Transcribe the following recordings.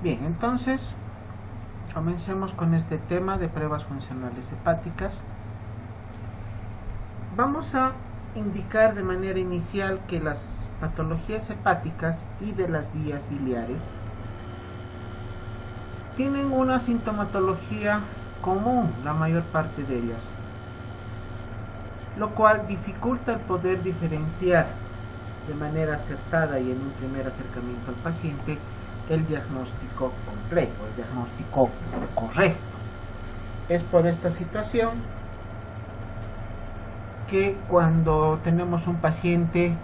Bien, entonces comencemos con este tema de pruebas funcionales hepáticas. Vamos a indicar de manera inicial que las patologías hepáticas y de las vías biliares tienen una sintomatología común, la mayor parte de ellas, lo cual dificulta el poder diferenciar de manera acertada y en un primer acercamiento al paciente el diagnóstico completo, el diagnóstico correcto. Es por esta situación que cuando tenemos un paciente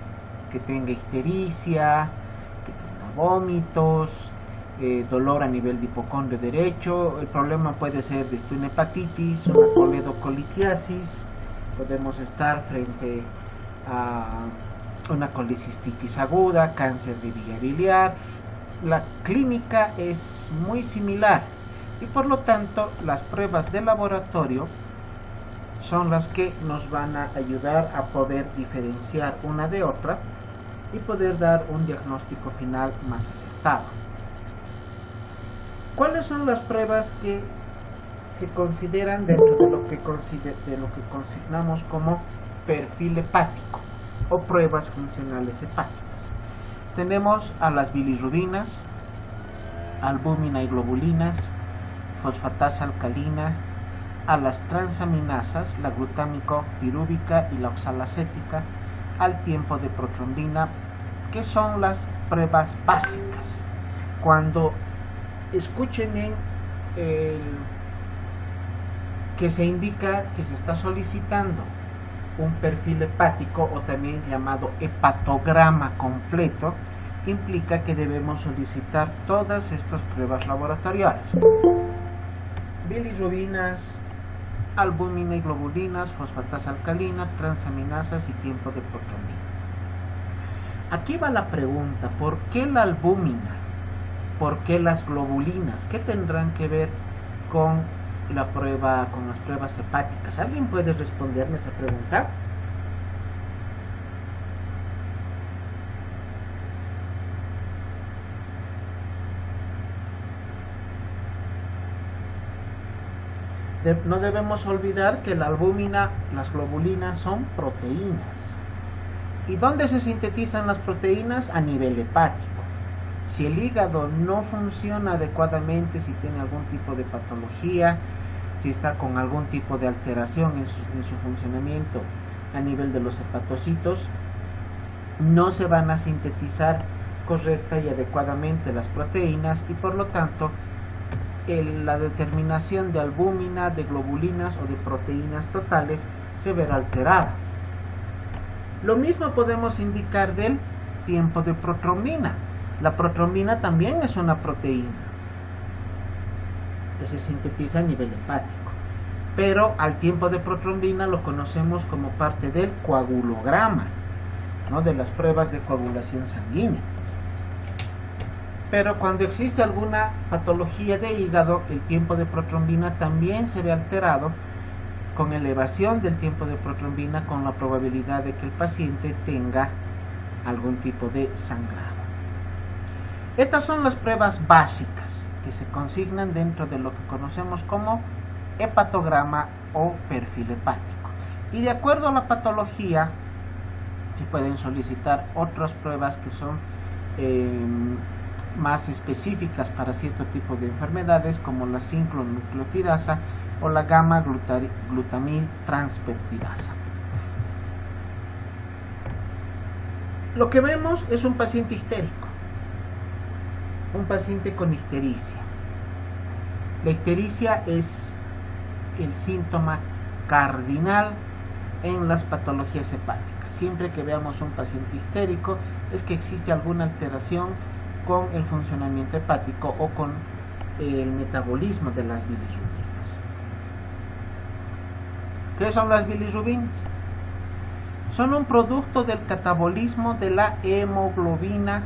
que tenga ictericia, que tenga vómitos, dolor a nivel de hipocondrio derecho, el problema puede ser desde una hepatitis, una coledocolitiasis, podemos estar frente a una colicistitis aguda, cáncer de vía biliar. La clínica es muy similar y por lo tanto las pruebas de laboratorio son las que nos van a ayudar a poder diferenciar una de otra y poder dar un diagnóstico final más acertado. ¿Cuáles son las pruebas que se consideran dentro de lo que consignamos como perfil hepático o pruebas funcionales hepáticas? Tenemos a las bilirrubinas, albúmina y globulinas, fosfatasa alcalina, a las transaminasas, la glutámico pirúvica y la oxalacética, al tiempo de protrombina, que son las pruebas básicas. Cuando escuchen que se indica que se está solicitando un perfil hepático o también llamado hepatograma completo, implica que debemos solicitar todas estas pruebas laboratoriales: bilirrubinas, albúmina y globulinas, fosfatasa alcalina, transaminasas y tiempo de protrombina. Aquí va la pregunta: ¿por qué la albúmina? ¿Por qué las globulinas? ¿Qué tendrán que ver con las pruebas hepáticas? ¿Alguien puede responderme esa pregunta? No debemos olvidar que la albúmina, las globulinas son proteínas. ¿Y dónde se sintetizan las proteínas? A nivel hepático. Si el hígado no funciona adecuadamente, si tiene algún tipo de patología, si está con algún tipo de alteración en su funcionamiento a nivel de los hepatocitos, no se van a sintetizar correcta y adecuadamente las proteínas y por lo tanto la determinación de albúmina, de globulinas o de proteínas totales se verá alterada. Lo mismo podemos indicar del tiempo de protrombina. La protrombina también es una proteína que se sintetiza a nivel hepático, pero al tiempo de protrombina lo conocemos como parte del coagulograma, ¿no? De las pruebas de coagulación sanguínea. Pero cuando existe alguna patología de hígado, el tiempo de protrombina también se ve alterado con elevación del tiempo de protrombina, con la probabilidad de que el paciente tenga algún tipo de sangrado. Estas son las pruebas básicas que se consignan dentro de lo que conocemos como hepatograma o perfil hepático. Y de acuerdo a la patología, se pueden solicitar otras pruebas que son más específicas para cierto tipo de enfermedades, como la 5-nucleotidasa o la gamma-glutamil transpeptidasa. Lo que vemos es un paciente histérico, un paciente con ictericia. La ictericia es el síntoma cardinal en las patologías hepáticas. Siempre que veamos un paciente histérico es que existe alguna alteración con el funcionamiento hepático o con el metabolismo de las bilirrubinas. ¿Qué son las bilirrubinas? Son un producto del catabolismo de la hemoglobina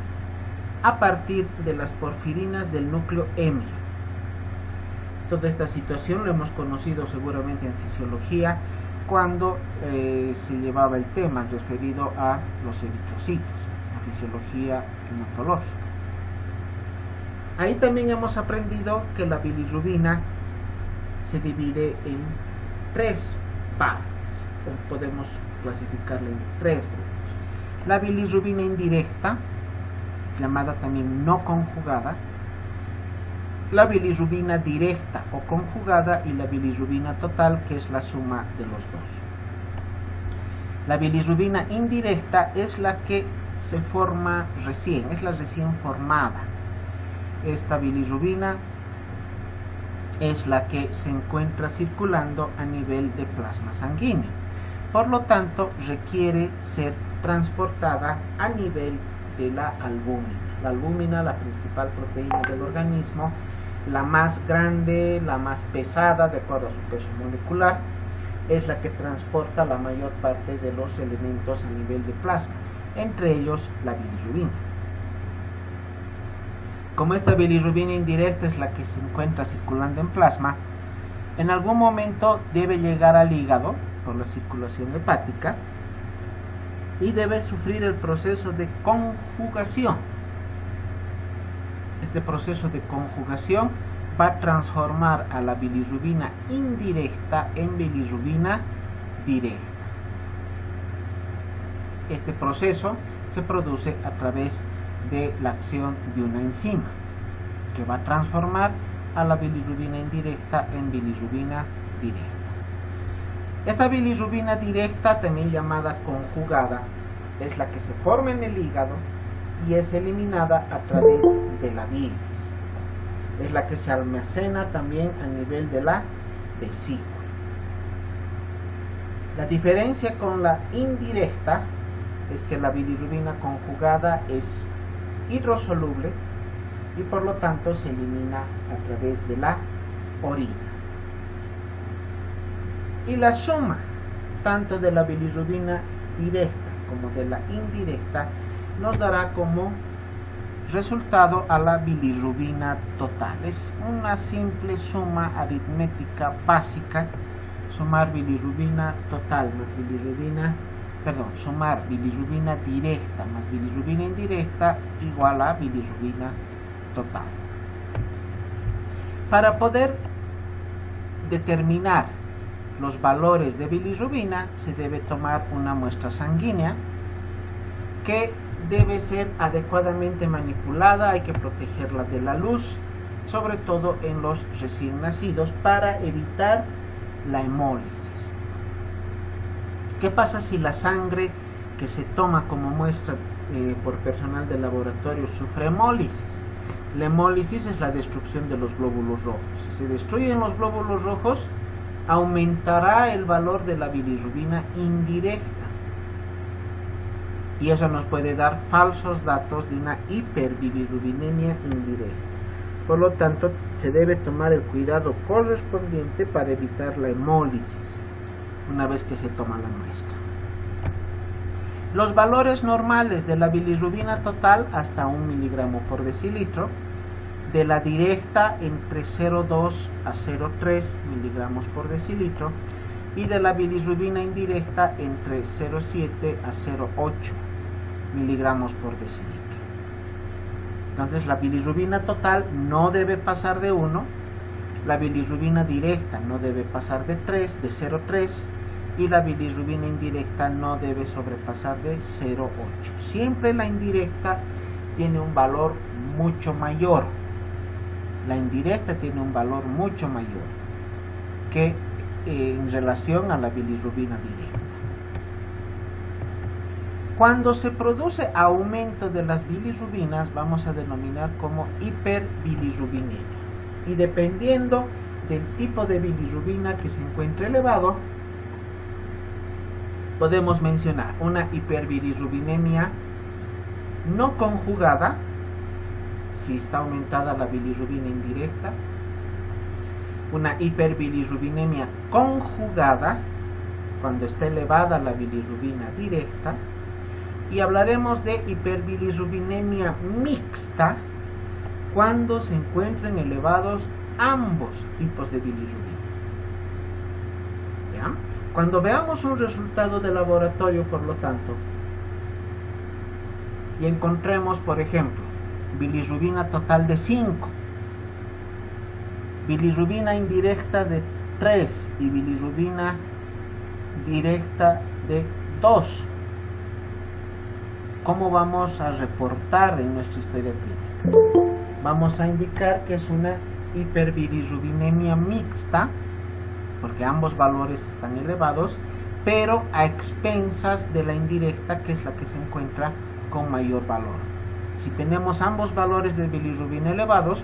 a partir de las porfirinas del núcleo heme. Toda esta situación lo hemos conocido seguramente en fisiología cuando se llevaba el tema referido a los eritrocitos, la fisiología hematológica. Ahí también hemos aprendido que la bilirrubina se divide en 3 partes, o podemos clasificarla en 3 grupos. La bilirrubina indirecta, llamada también no conjugada, la bilirrubina directa o conjugada y la bilirrubina total, que es la suma de los dos. La bilirrubina indirecta es la que se forma recién, es la recién formada. Esta bilirrubina es la que se encuentra circulando a nivel de plasma sanguíneo. Por lo tanto, requiere ser transportada a nivel de la albúmina. La albúmina, la principal proteína del organismo, la más grande, la más pesada, de acuerdo a su peso molecular, es la que transporta la mayor parte de los elementos a nivel de plasma, entre ellos la bilirrubina. Como esta bilirrubina indirecta es la que se encuentra circulando en plasma, en algún momento debe llegar al hígado por la circulación hepática y debe sufrir el proceso de conjugación. Este proceso de conjugación va a transformar a la bilirrubina indirecta en bilirrubina directa. Este proceso se produce a través de la acción de una enzima que va a transformar a la bilirrubina indirecta en bilirrubina directa. Esta bilirrubina directa, también llamada conjugada, es la que se forma en el hígado y es eliminada a través de la bilis. Es la que se almacena también a nivel de la vesícula. La diferencia con la indirecta es que la bilirrubina conjugada es hidrosoluble y por lo tanto se elimina a través de la orina. Y la suma tanto de la bilirrubina directa como de la indirecta nos dará como resultado a la bilirrubina total. Es una simple suma aritmética básica, sumar bilirrubina total más sumar bilirrubina directa más bilirrubina indirecta igual a bilirrubina total. Para poder determinar los valores de bilirrubina se debe tomar una muestra sanguínea que debe ser adecuadamente manipulada, hay que protegerla de la luz, sobre todo en los recién nacidos, para evitar la hemólisis. ¿Qué pasa si la sangre que se toma como muestra por personal de laboratorio sufre hemólisis? La hemólisis es la destrucción de los glóbulos rojos. Si se destruyen los glóbulos rojos, aumentará el valor de la bilirrubina indirecta. Y eso nos puede dar falsos datos de una hiperbilirrubinemia indirecta. Por lo tanto, se debe tomar el cuidado correspondiente para evitar la hemólisis una vez que se toma la muestra. Los valores normales de la bilirrubina total hasta 1 miligramo por decilitro, de la directa entre 0,2 a 0,3 miligramos por decilitro y de la bilirrubina indirecta entre 0,7 a 0,8 miligramos por decilitro. Entonces la bilirrubina total no debe pasar de 1, la bilirrubina directa no debe pasar de 0,3 y la bilirrubina indirecta no debe sobrepasar de 0,8. Siempre la indirecta tiene un valor mucho mayor. La indirecta tiene un valor mucho mayor que en relación a la bilirrubina directa. Cuando se produce aumento de las bilirrubinas, vamos a denominar como hiperbilirrubinemia. Y dependiendo del tipo de bilirrubina que se encuentre elevado, podemos mencionar una hiperbilirrubinemia no conjugada, si está aumentada la bilirrubina indirecta, una hiperbilirrubinemia conjugada, cuando está elevada la bilirrubina directa, y hablaremos de hiperbilirrubinemia mixta, cuando se encuentren elevados ambos tipos de bilirrubina. ¿Ya? Cuando veamos un resultado de laboratorio, por lo tanto, y encontremos, por ejemplo, bilirrubina total de 5, bilirrubina indirecta de 3 y bilirrubina directa de 2. ¿Cómo vamos a reportar en nuestra historia clínica? Vamos a indicar que es una hiperbilirrubinemia mixta, porque ambos valores están elevados, pero a expensas de la indirecta, que es la que se encuentra con mayor valor. Si tenemos ambos valores de bilirrubina elevados,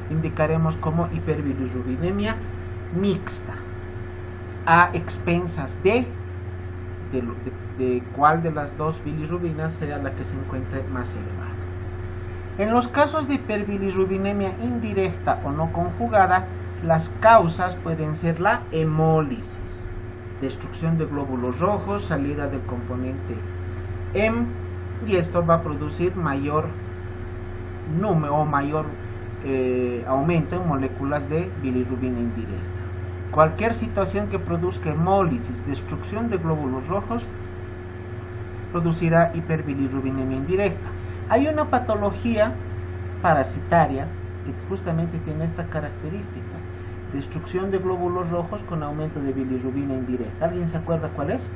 indicaremos como hiperbilirrubinemia mixta, a expensas de cuál de las dos bilirrubinas sea la que se encuentre más elevada. En los casos de hiperbilirrubinemia indirecta o no conjugada, las causas pueden ser la hemólisis, destrucción de glóbulos rojos, salida del componente Hem, y esto va a producir mayor número o mayor aumento en moléculas de bilirrubina indirecta. Cualquier situación que produzca hemólisis, destrucción de glóbulos rojos, producirá hiperbilirrubinemia indirecta. Hay una patología parasitaria que justamente tiene esta característica: destrucción de glóbulos rojos con aumento de bilirrubina indirecta. ¿Alguien se acuerda cuál es?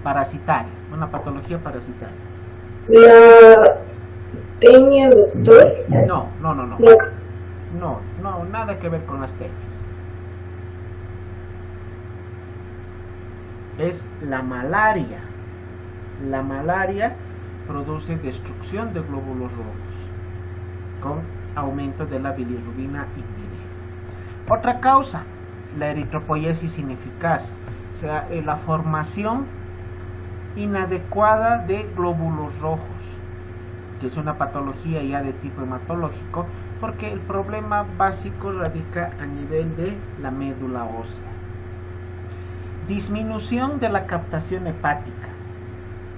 Parasitaria, una patología parasitaria. La tenia, doctor. No, nada que ver con las tenias. Es la malaria. La malaria produce destrucción de glóbulos rojos con aumento de la bilirrubina indirecta. Otra causa, la eritropoiesis ineficaz, o sea, la formación inadecuada de glóbulos rojos, que es una patología ya de tipo hematológico, porque el problema básico radica a nivel de la médula ósea. Disminución de la captación hepática.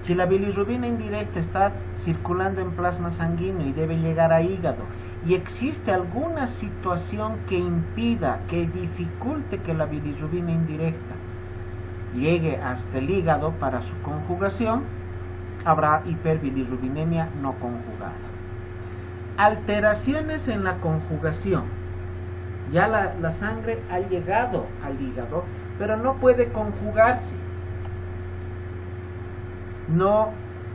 Si la bilirrubina indirecta está circulando en plasma sanguíneo y debe llegar a hígado, y existe alguna situación que impida, que dificulte que la bilirrubina indirecta llegue hasta el hígado para su conjugación, habrá hiperbilirrubinemia no conjugada. Alteraciones en la conjugación. Ya la sangre ha llegado al hígado, pero no puede conjugarse. No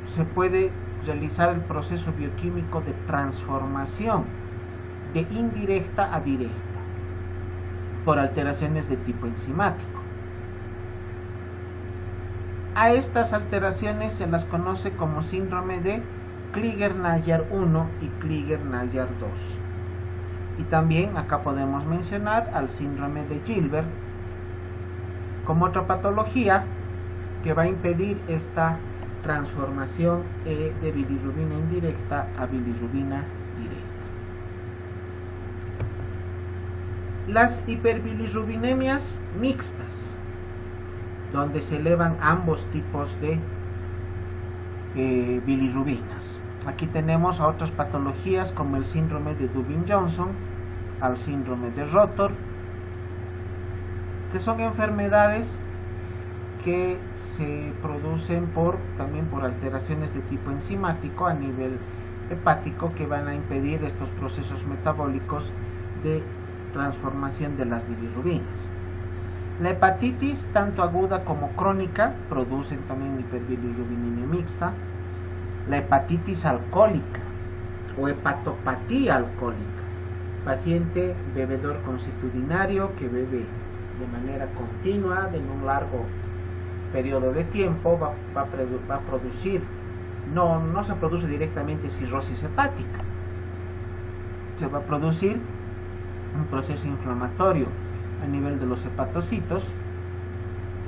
se puede realizar el proceso bioquímico de transformación de indirecta a directa por alteraciones de tipo enzimático. A estas alteraciones se las conoce como síndrome de Kliger-Najar 1 y Kliger-Najar 2. Y también acá podemos mencionar al síndrome de Gilbert como otra patología que va a impedir esta transformación de bilirrubina indirecta a bilirrubina directa. Las hiperbilirrubinemias mixtas, donde se elevan ambos tipos de bilirrubinas. Aquí tenemos a otras patologías como el síndrome de Dubin-Johnson, al síndrome de Rotor, que son enfermedades que se producen también por alteraciones de tipo enzimático a nivel hepático, que van a impedir estos procesos metabólicos de transformación de las bilirrubinas. La hepatitis, tanto aguda como crónica, producen también hiperbilirrubinemia mixta. La hepatitis alcohólica o hepatopatía alcohólica, paciente bebedor consuetudinario que bebe de manera continua en un largo periodo de tiempo, va a producir, no se produce directamente cirrosis hepática, se va a producir un proceso inflamatorio a nivel de los hepatocitos,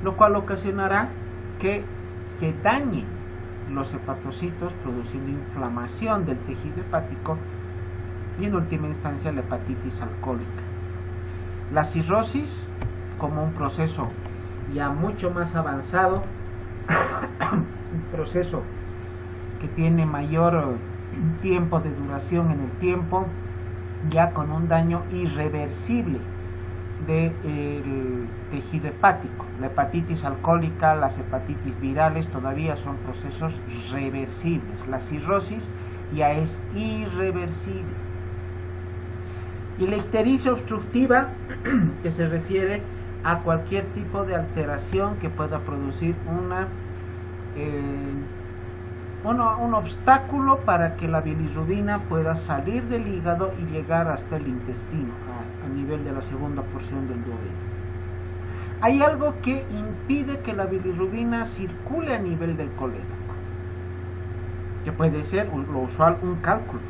lo cual ocasionará que se dañen los hepatocitos, produciendo inflamación del tejido hepático y en última instancia la hepatitis alcohólica. La cirrosis, como un proceso ya mucho más avanzado, un proceso que tiene mayor tiempo de duración en el tiempo, ya con un daño irreversible del tejido hepático. La hepatitis alcohólica, las hepatitis virales todavía son procesos reversibles. La cirrosis ya es irreversible. Y la ictericia obstructiva, que se refiere a cualquier tipo de alteración que pueda producir un obstáculo para que la bilirrubina pueda salir del hígado y llegar hasta el intestino, a nivel de la segunda porción del duodeno. Hay algo que impide que la bilirrubina circule a nivel del colédoco, que puede ser lo usual, un cálculo,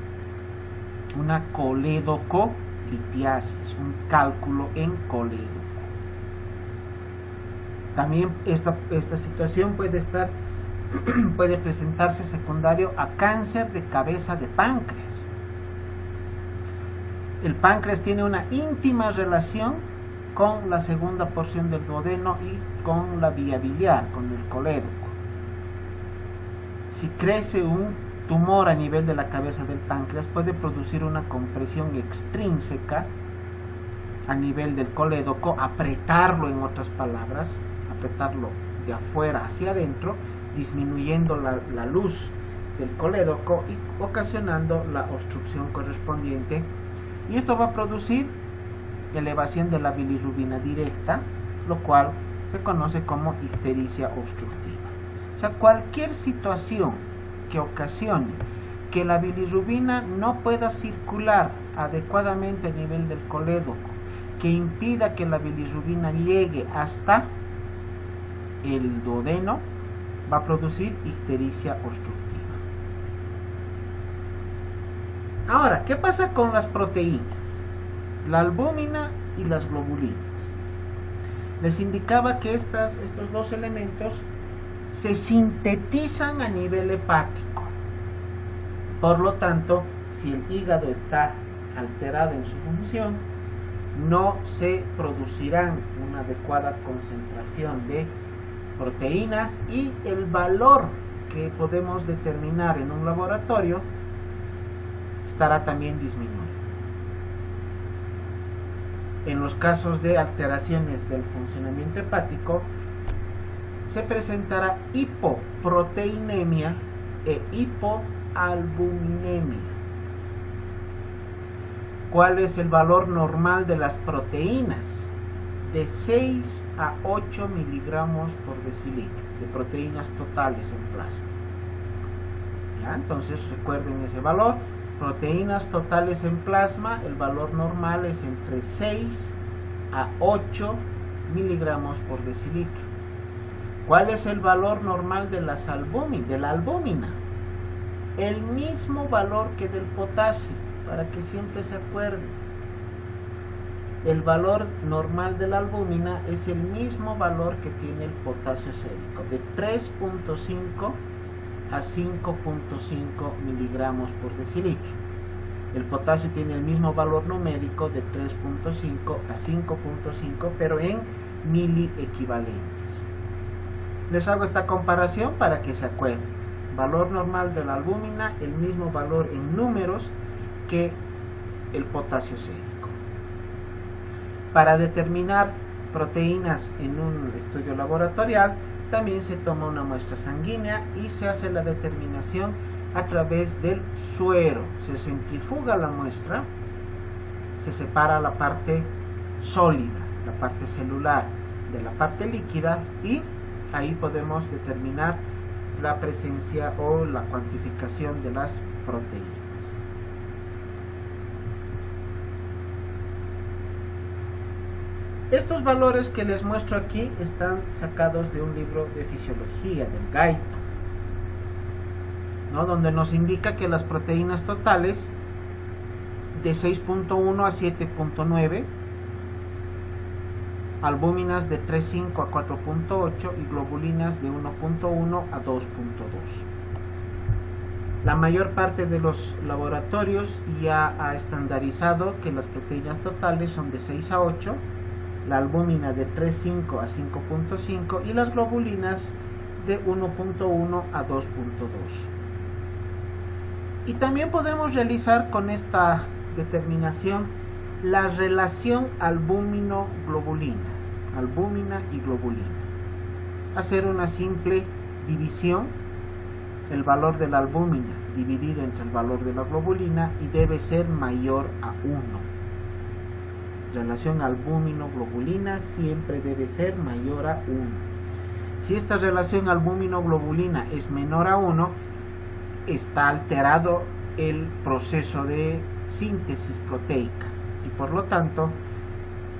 una coledocolitiasis, un cálculo en colédoco. También esta situación puede presentarse secundario a cáncer de cabeza de páncreas. El páncreas tiene una íntima relación con la segunda porción del duodeno y con la vía biliar, con el colédoco. Si crece un tumor a nivel de la cabeza del páncreas, puede producir una compresión extrínseca a nivel del colédoco, apretarlo, en otras palabras, apretarlo de afuera hacia adentro, disminuyendo la luz del colédoco y ocasionando la obstrucción correspondiente, y esto va a producir elevación de la bilirrubina directa, lo cual se conoce como ictericia obstructiva. O sea, cualquier situación que ocasione que la bilirrubina no pueda circular adecuadamente a nivel del colédoco, que impida que la bilirrubina llegue hasta el duodeno, va a producir ictericia obstructiva. Ahora, ¿qué pasa con las proteínas? La albúmina y las globulinas. Les indicaba que estos dos elementos se sintetizan a nivel hepático. Por lo tanto, si el hígado está alterado en su función, no se producirán una adecuada concentración de proteínas, y el valor que podemos determinar en un laboratorio estará también disminuido. En los casos de alteraciones del funcionamiento hepático, se presentará hipoproteinemia e hipoalbuminemia. ¿Cuál es el valor normal de las proteínas? De 6 a 8 miligramos por decilitro de proteínas totales en plasma. ¿Ya? Entonces recuerden ese valor. Proteínas totales en plasma, el valor normal es entre 6 a 8 miligramos por decilitro. ¿Cuál es el valor normal de la albúmina? El mismo valor que del potasio, para que siempre se acuerden. El valor normal de la albúmina es el mismo valor que tiene el potasio sérico, de 3.5 a 5.5 miligramos por decilitro. El potasio tiene el mismo valor numérico de 3.5 a 5.5, pero en miliequivalentes. Les hago esta comparación para que se acuerden. Valor normal de la albúmina, el mismo valor en números que el potasio sérico. Para determinar proteínas en un estudio laboratorial, también se toma una muestra sanguínea y se hace la determinación a través del suero. Se centrifuga la muestra, se separa la parte sólida, la parte celular, de la parte líquida, y ahí podemos determinar la presencia o la cuantificación de las proteínas. Estos valores que les muestro aquí están sacados de un libro de fisiología, del Gaito, ¿no? Donde nos indica que las proteínas totales de 6.1 a 7.9, albúminas de 3.5 a 4.8 y globulinas de 1.1 a 2.2. La mayor parte de los laboratorios ya ha estandarizado que las proteínas totales son de 6 a 8, la albúmina de 3.5 a 5.5 y las globulinas de 1.1 a 2.2. Y también podemos realizar con esta determinación la relación albúmina y globulina. Hacer una simple división, el valor de la albúmina dividido entre el valor de la globulina, y debe ser mayor a 1. Relación albúmino-globulina siempre debe ser mayor a 1. Si esta relación albúmino-globulina es menor a 1, está alterado el proceso de síntesis proteica y por lo tanto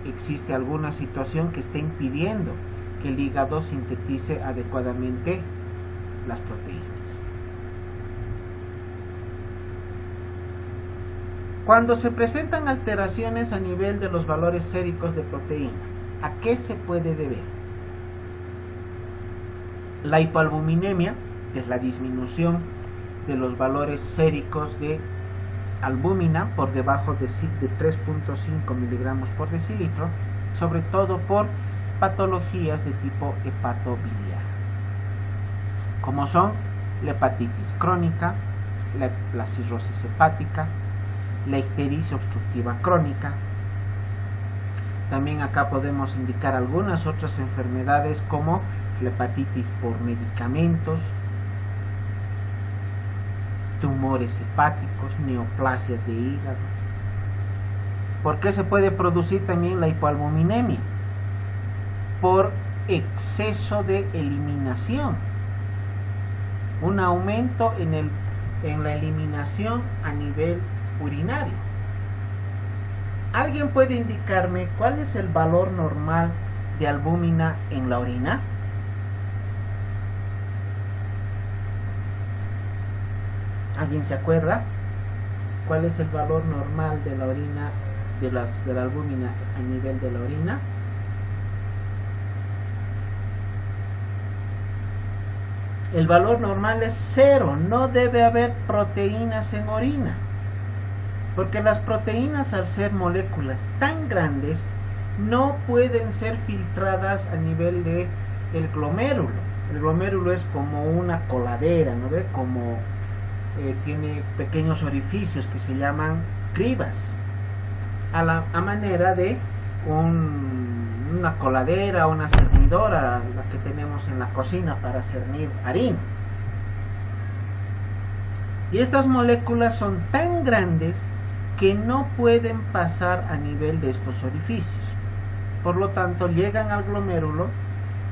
existe alguna situación que esté impidiendo que el hígado sintetice adecuadamente las proteínas. Cuando se presentan alteraciones a nivel de los valores séricos de proteína, ¿a qué se puede deber? La hipoalbuminemia, que es la disminución de los valores séricos de albúmina por debajo de 3.5 miligramos por decilitro, sobre todo por patologías de tipo hepatobiliar, como son la hepatitis crónica, la cirrosis hepática, la ictericia obstructiva crónica. También acá podemos indicar algunas otras enfermedades como la hepatitis por medicamentos, tumores hepáticos, neoplasias de hígado. ¿Por qué se puede producir también la hipoalbuminemia? Por exceso de eliminación, un aumento en la eliminación a nivel urinario. ¿Alguien puede indicarme cuál es el valor normal de albúmina en la orina? ¿Alguien se acuerda? ¿Cuál es el valor normal de la orina, de la albúmina a nivel de la orina? El valor normal es 0, no debe haber proteínas en orina, porque las proteínas, al ser moléculas tan grandes, no pueden ser filtradas a nivel de el glomérulo. El glomérulo es como una coladera, ¿no ve? Como tiene pequeños orificios que se llaman cribas, a manera de una coladera, una cernidora, la que tenemos en la cocina para cernir harina. Y estas moléculas son tan grandes que no pueden pasar a nivel de estos orificios. Por lo tanto, llegan al glomérulo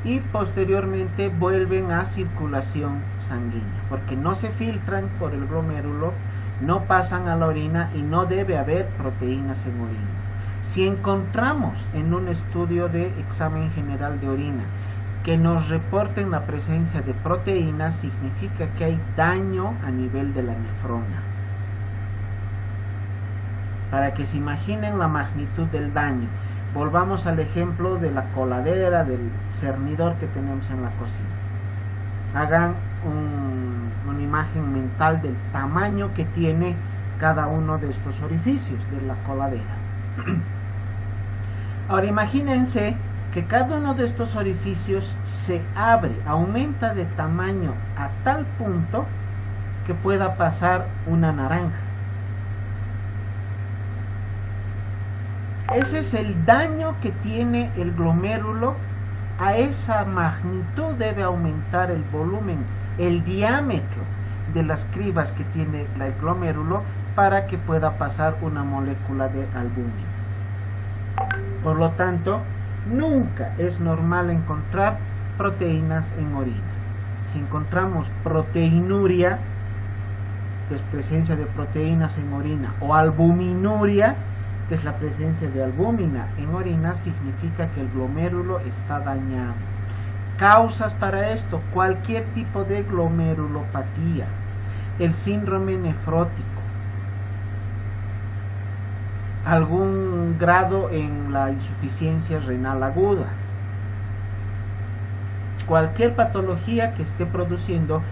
y posteriormente vuelven a circulación sanguínea, porque no se filtran por el glomérulo, no pasan a la orina y no debe haber proteínas en orina. Si encontramos en un estudio de examen general de orina que nos reporten la presencia de proteínas, significa que hay daño a nivel de la nefrona. Para que se imaginen la magnitud del daño, volvamos al ejemplo de la coladera, del cernidor que tenemos en la cocina. Hagan una imagen mental del tamaño que tiene cada uno de estos orificios de la coladera. Ahora imagínense que cada uno de estos orificios se abre, aumenta de tamaño a tal punto que pueda pasar una naranja. Ese es el daño que tiene el glomérulo. A esa magnitud debe aumentar el volumen, el diámetro de las cribas que tiene el glomérulo para que pueda pasar una molécula de albúmina. Por lo tanto, nunca es normal encontrar proteínas en orina. Si encontramos proteinuria, que es presencia de proteínas en orina, o albuminuria, que es la presencia de albúmina en orina, significa que el glomérulo está dañado. Causas para esto: cualquier tipo de glomerulopatía, el síndrome nefrótico, algún grado en la insuficiencia renal aguda, cualquier patología que esté produciendo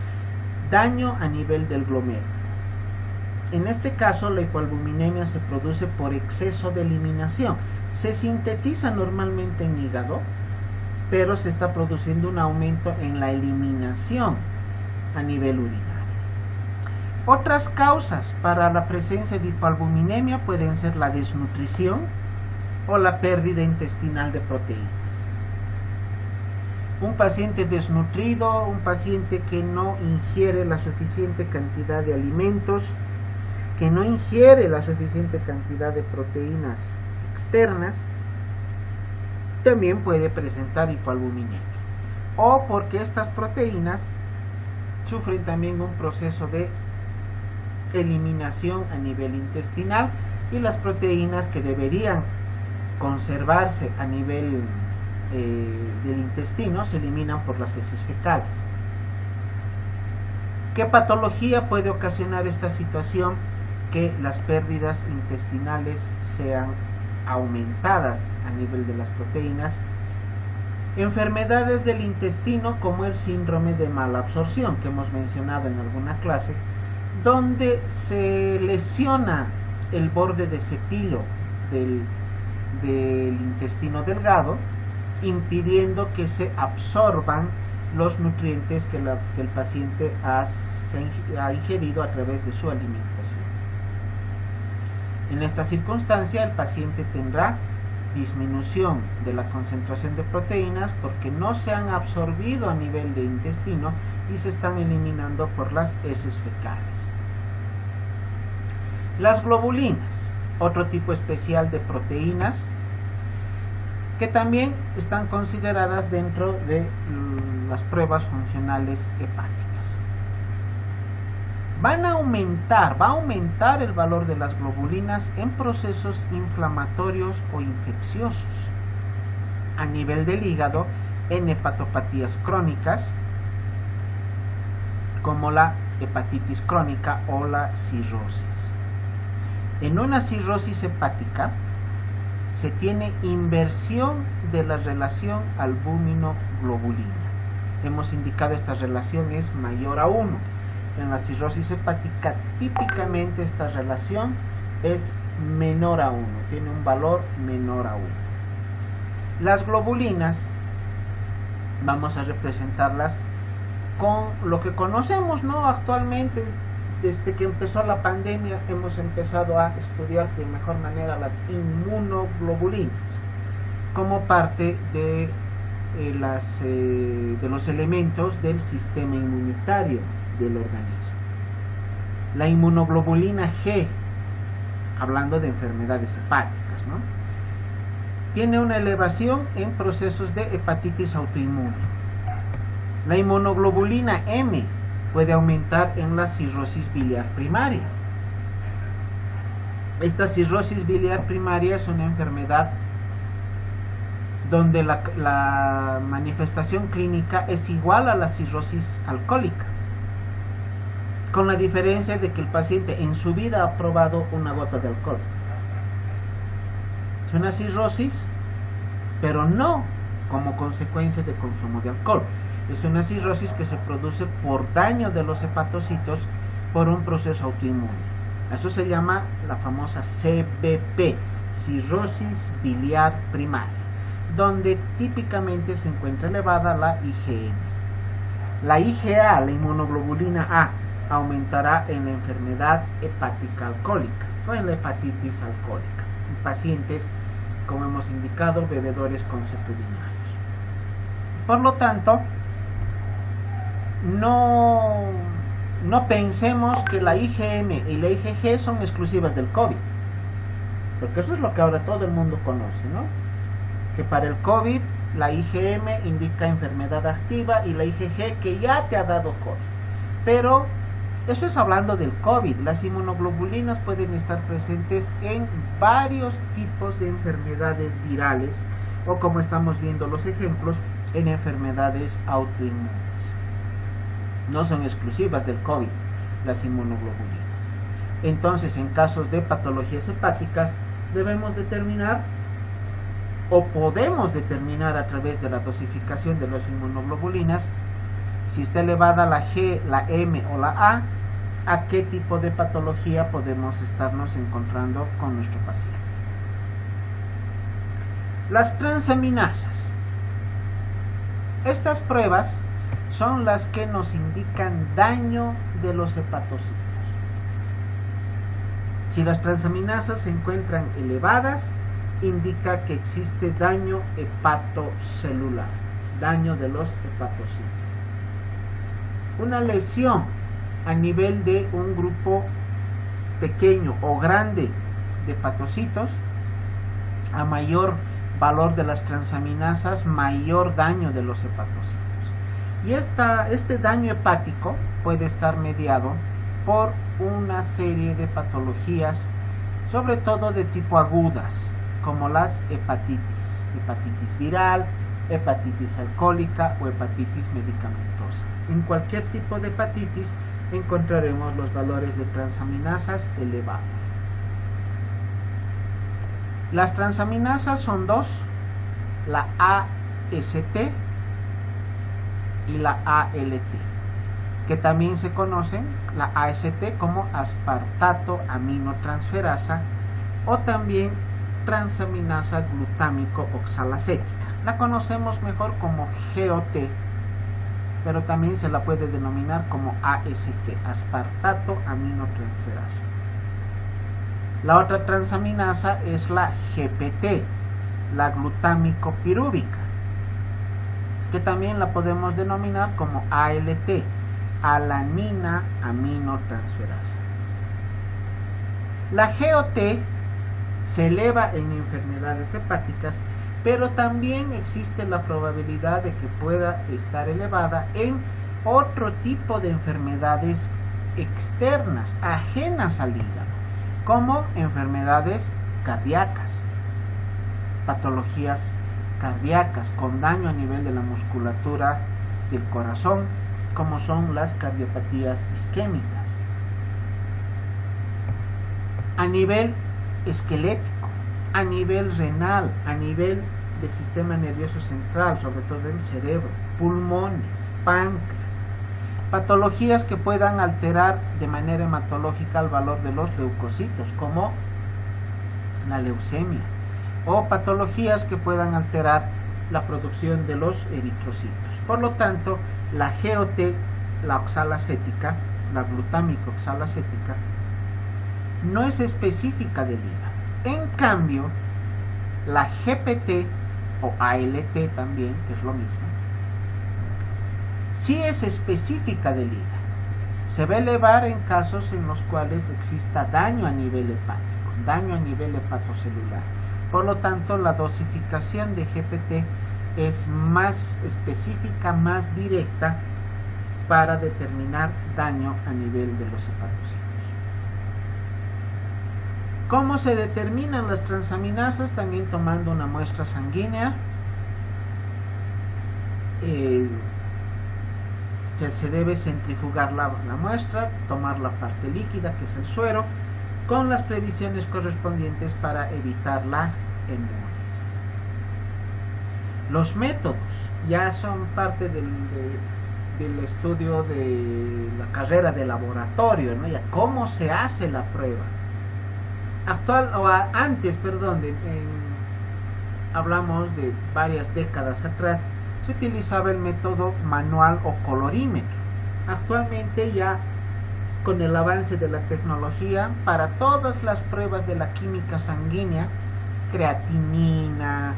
daño a nivel del glomérulo. En este caso, la hipoalbuminemia se produce por exceso de eliminación. Se sintetiza normalmente en hígado, pero se está produciendo un aumento en la eliminación a nivel urinario. Otras causas para la presencia de hipoalbuminemia pueden ser la desnutrición o la pérdida intestinal de proteínas. Un paciente desnutrido, un paciente que no ingiere la suficiente cantidad de alimentos, que no ingiere la suficiente cantidad de proteínas externas, también puede presentar hipoalbuminemia. O porque estas proteínas sufren también un proceso de eliminación a nivel intestinal y las proteínas que deberían conservarse a nivel del intestino se eliminan por las heces fecales. ¿Qué patología puede ocasionar esta situación? Que las pérdidas intestinales sean aumentadas a nivel de las proteínas. Enfermedades del intestino como el síndrome de malabsorción que hemos mencionado en alguna clase, donde se lesiona el borde de cepillo del intestino delgado, impidiendo que se absorban los nutrientes que el paciente ha ingerido a través de su alimentación. En esta circunstancia, el paciente tendrá disminución de la concentración de proteínas porque no se han absorbido a nivel de intestino y se están eliminando por las heces fecales. Las globulinas, otro tipo especial de proteínas que también están consideradas dentro de las pruebas funcionales hepáticas. Va a aumentar el valor de las globulinas en procesos inflamatorios o infecciosos a nivel del hígado, en hepatopatías crónicas como la hepatitis crónica o la cirrosis. En una cirrosis hepática se tiene inversión de la relación albúmino-globulina. Hemos indicado esta relación es mayor a 1. En la cirrosis hepática típicamente esta relación es menor a 1, tiene un valor menor a 1. Las globulinas vamos a representarlas con lo que conocemos, ¿no? Actualmente, desde que empezó la pandemia, hemos empezado a estudiar de mejor manera las inmunoglobulinas como parte de los elementos del sistema inmunitario del organismo. La inmunoglobulina G, hablando de enfermedades hepáticas, ¿no? Tiene una elevación en procesos de hepatitis autoinmune. La inmunoglobulina M puede aumentar en la cirrosis biliar primaria. Esta cirrosis biliar primaria es una enfermedad donde la manifestación clínica es igual a la cirrosis alcohólica, con la diferencia de que el paciente en su vida ha probado una gota de alcohol. Es una cirrosis, pero no como consecuencia de consumo de alcohol. Es una cirrosis que se produce por daño de los hepatocitos por un proceso autoinmune. Eso se llama la famosa CBP, cirrosis biliar primaria, donde típicamente se encuentra elevada la IgM. La IgA, la inmunoglobulina A, aumentará en la enfermedad hepática alcohólica o en la hepatitis alcohólica, en pacientes, como hemos indicado, bebedores consuetudinarios. Por lo tanto, no pensemos que la IgM y la IgG son exclusivas del COVID, porque eso es lo que ahora todo el mundo conoce, ¿no? Que para el COVID la IgM indica enfermedad activa y la IgG que ya te ha dado COVID. Pero eso es hablando del COVID. Las inmunoglobulinas pueden estar presentes en varios tipos de enfermedades virales o, como estamos viendo los ejemplos, en enfermedades autoinmunes. No son exclusivas del COVID las inmunoglobulinas. Entonces, en casos de patologías hepáticas, debemos determinar o podemos determinar a través de la dosificación de las inmunoglobulinas si está elevada la G, la M o la a qué tipo de patología podemos estarnos encontrando con nuestro paciente. Las transaminasas. Estas pruebas son las que nos indican daño de los hepatocitos. Si las transaminasas se encuentran elevadas, indica que existe daño hepatocelular, daño de los hepatocitos. Una lesión a nivel de un grupo pequeño o grande de hepatocitos, a mayor valor de las transaminasas, mayor daño de los hepatocitos. Y este daño hepático puede estar mediado por una serie de patologías, sobre todo de tipo agudas, como las hepatitis viral, hepatitis alcohólica o hepatitis medicamentosa. En cualquier tipo de hepatitis encontraremos los valores de transaminasas elevados. Las transaminasas son dos, la AST y la ALT, que también se conocen, la AST como aspartato aminotransferasa o también transaminasa glutámico oxalacética. La conocemos mejor como GOT, pero también se la puede denominar como AST, aspartato aminotransferasa. La otra transaminasa es la GPT, la glutámico pirúvica, que también la podemos denominar como ALT, alanina aminotransferasa. La GOT se eleva en enfermedades hepáticas, pero también existe la probabilidad de que pueda estar elevada en otro tipo de enfermedades externas, ajenas al hígado, como enfermedades cardíacas, patologías cardíacas con daño a nivel de la musculatura del corazón, como son las cardiopatías isquémicas. A nivel esquelético, a nivel renal, a nivel del sistema nervioso central, sobre todo el cerebro, pulmones, páncreas, patologías que puedan alterar de manera hematológica el valor de los leucocitos, como la leucemia, o patologías que puedan alterar la producción de los eritrocitos. Por lo tanto, la GOT, la oxalacética, la glutámico oxalacética, no es específica del hígado. En cambio, la GPT o ALT también, que es lo mismo, sí es específica del hígado. Se va a elevar en casos en los cuales exista daño a nivel hepático, daño a nivel hepatocelular. Por lo tanto, la dosificación de GPT es más específica, más directa para determinar daño a nivel de los hepatocitos. ¿Cómo se determinan las transaminasas? También tomando una muestra sanguínea. Se debe centrifugar la muestra, tomar la parte líquida, que es el suero, con las previsiones correspondientes para evitar la hemólisis. Los métodos ya son parte del estudio de la carrera de laboratorio, ¿no? Ya cómo se hace la prueba. Hablamos de varias décadas atrás, se utilizaba el método manual o colorímetro. Actualmente ya con el avance de la tecnología, para todas las pruebas de la química sanguínea, creatinina,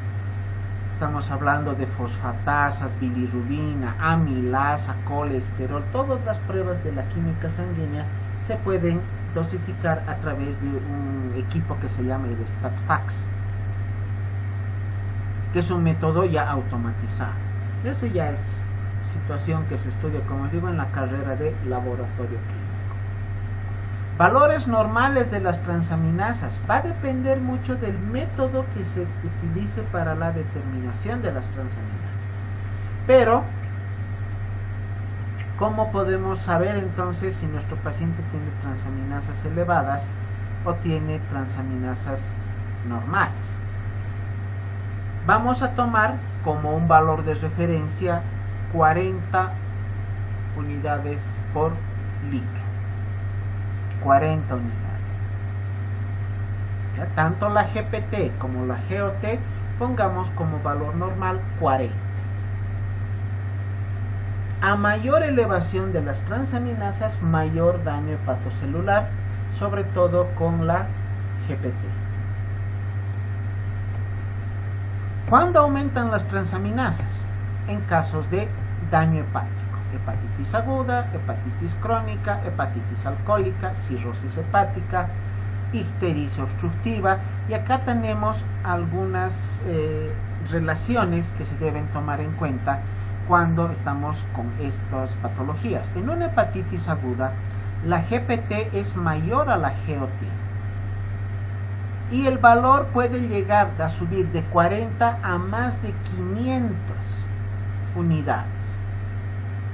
estamos hablando de fosfatasas, bilirrubina, amilasa, colesterol, todas las pruebas de la química sanguínea se pueden dosificar a través de un equipo que se llama el StatFax, que es un método ya automatizado. Eso ya es situación que se estudia, como digo, en la carrera de laboratorio clínico. Valores normales de las transaminasas. Va a depender mucho del método que se utilice para la determinación de las transaminasas. Pero, ¿cómo podemos saber entonces si nuestro paciente tiene transaminasas elevadas o tiene transaminasas normales? Vamos a tomar como un valor de referencia 40 unidades por litro. 40 unidades. ¿Ya? Tanto la GPT como la GOT pongamos como valor normal 40. A mayor elevación de las transaminasas, mayor daño hepatocelular, sobre todo con la GPT. ¿Cuándo aumentan las transaminasas? En casos de daño hepático, hepatitis aguda, hepatitis crónica, hepatitis alcohólica, cirrosis hepática, ictericia obstructiva, y acá tenemos algunas relaciones que se deben tomar en cuenta cuando estamos con estas patologías. En una hepatitis aguda, la GPT es mayor a la GOT y el valor puede llegar a subir de 40 a más de 500 unidades.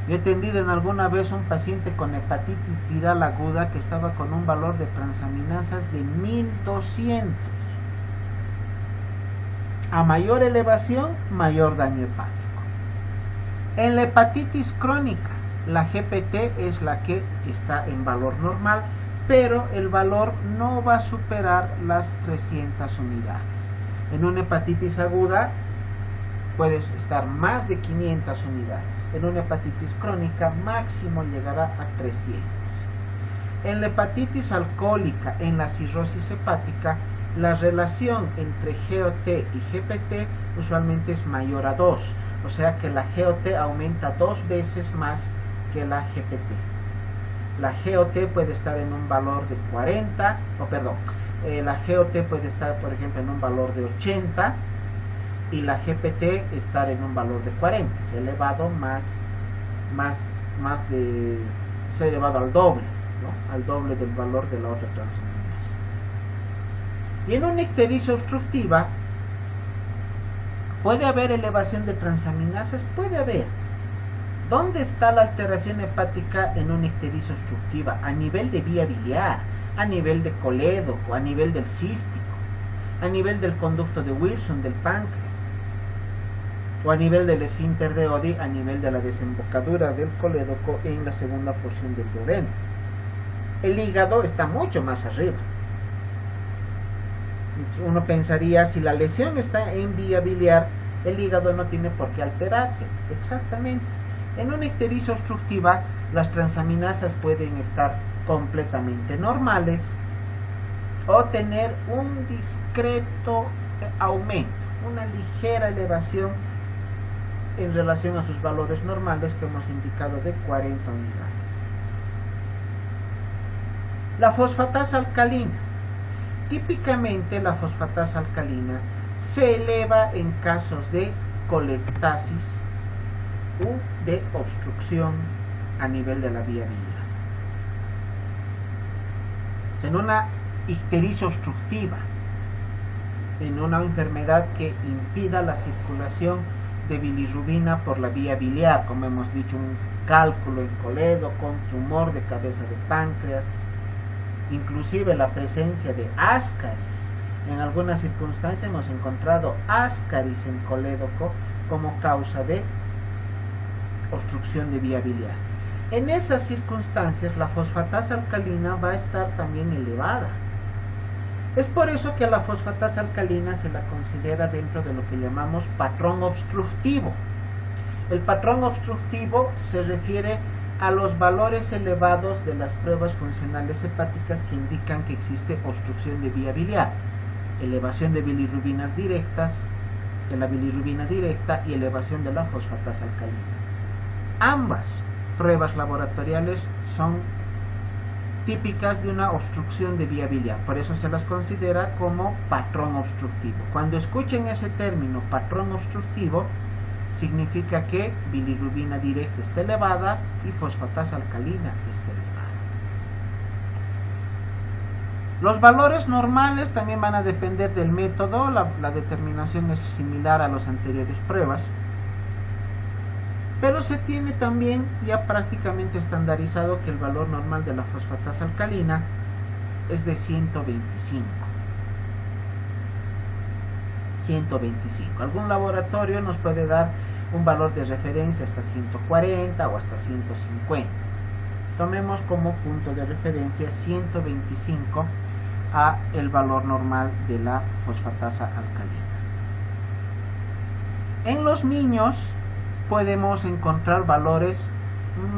Yo he atendido en alguna vez a un paciente con hepatitis viral aguda que estaba con un valor de transaminasas de 1200. A mayor elevación, mayor daño hepático. En la hepatitis crónica, la GPT es la que está en valor normal, pero el valor no va a superar las 300 unidades. En una hepatitis aguda puede estar más de 500 unidades. En una hepatitis crónica máximo llegará a 300. En la hepatitis alcohólica, en la cirrosis hepática, la relación entre GOT y GPT usualmente es mayor a 2, o sea que la GOT aumenta 2 veces más que la GPT. La GOT puede estar en un valor de 40, la GOT puede estar, por ejemplo, en un valor de 80 y la GPT estar en un valor de 40, se ha elevado se ha elevado al doble, ¿no? Al doble del valor de la otra transaminasa. Y en una ictericia obstructiva, ¿puede haber elevación de transaminasas? Puede haber. ¿Dónde está la alteración hepática en una ictericia obstructiva? A nivel de vía biliar, a nivel de colédoco, a nivel del cístico, a nivel del conducto de Wilson, del páncreas, o a nivel del esfínter de Oddi, a nivel de la desembocadura del colédoco en la segunda porción del duodeno. El hígado está mucho más arriba. Uno pensaría, si la lesión está en vía biliar, el hígado no tiene por qué alterarse. Exactamente. En una ictericia obstructiva, las transaminasas pueden estar completamente normales o tener un discreto aumento, una ligera elevación en relación a sus valores normales que hemos indicado de 40 unidades. La fosfatasa alcalina. Típicamente la fosfatasa alcalina se eleva en casos de colestasis u de obstrucción a nivel de la vía biliar. En una ictericia obstructiva, en una enfermedad que impida la circulación de bilirrubina por la vía biliar, como hemos dicho, un cálculo en colédoco, un tumor de cabeza de páncreas, inclusive la presencia de ascaris. En algunas circunstancias hemos encontrado ascaris en colédoco como causa de obstrucción de vía biliar. En esas circunstancias la fosfatasa alcalina va a estar también elevada. Es por eso que a la fosfatasa alcalina se la considera dentro de lo que llamamos patrón obstructivo. El patrón obstructivo se refiere a los valores elevados de las pruebas funcionales hepáticas que indican que existe obstrucción de vía biliar, elevación de bilirrubinas directas, de la bilirrubina directa y elevación de la fosfatasa alcalina. Ambas pruebas laboratoriales son típicas de una obstrucción de vía biliar, por eso se las considera como patrón obstructivo. Cuando escuchen ese término, patrón obstructivo, significa que bilirrubina directa está elevada y fosfatasa alcalina está elevada. Los valores normales también van a depender del método, la determinación es similar a las anteriores pruebas, pero se tiene también ya prácticamente estandarizado que el valor normal de la fosfatasa alcalina es de 125. Algún laboratorio nos puede dar un valor de referencia hasta 140 o hasta 150. Tomemos como punto de referencia 125 a el valor normal de la fosfatasa alcalina. En los niños podemos encontrar valores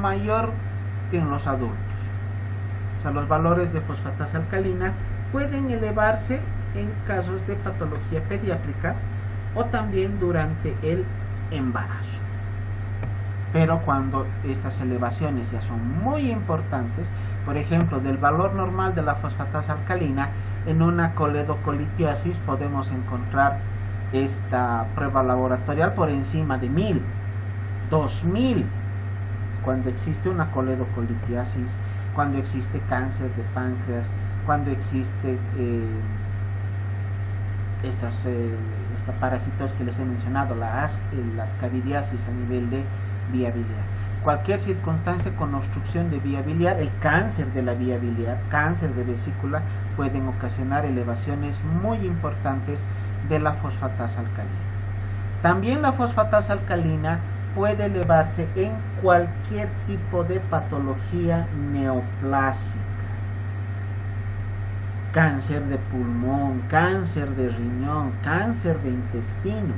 mayor que en los adultos. O sea, los valores de fosfatasa alcalina pueden elevarse en casos de patología pediátrica o también durante el embarazo. Pero cuando estas elevaciones ya son muy importantes, por ejemplo, del valor normal de la fosfatasa alcalina, en una coledocolitiasis podemos encontrar esta prueba laboratorial por encima de 1000, 2000, cuando existe una coledocolitiasis, cuando existe cáncer de páncreas, cuando existe estos parásitos que les he mencionado, las ascaridiasis a nivel de vía biliar. Cualquier circunstancia con obstrucción de vía biliar, el cáncer de la vía biliar, cáncer de vesícula, pueden ocasionar elevaciones muy importantes de la fosfatasa alcalina. También la fosfatasa alcalina puede elevarse en cualquier tipo de patología neoplásica. Cáncer de pulmón, cáncer de riñón, cáncer de intestino.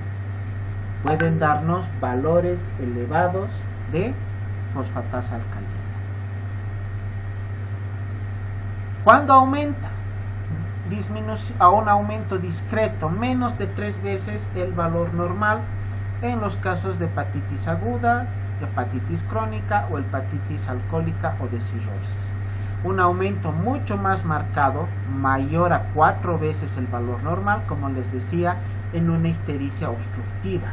Pueden darnos valores elevados de fosfatasa alcalina. ¿Cuándo aumenta? Disminuye a un aumento discreto, menos de 3 veces el valor normal en los casos de hepatitis aguda, hepatitis crónica o hepatitis alcohólica o de cirrosis. Un aumento mucho más marcado, mayor a 4 veces el valor normal, como les decía, en una ictericia obstructiva,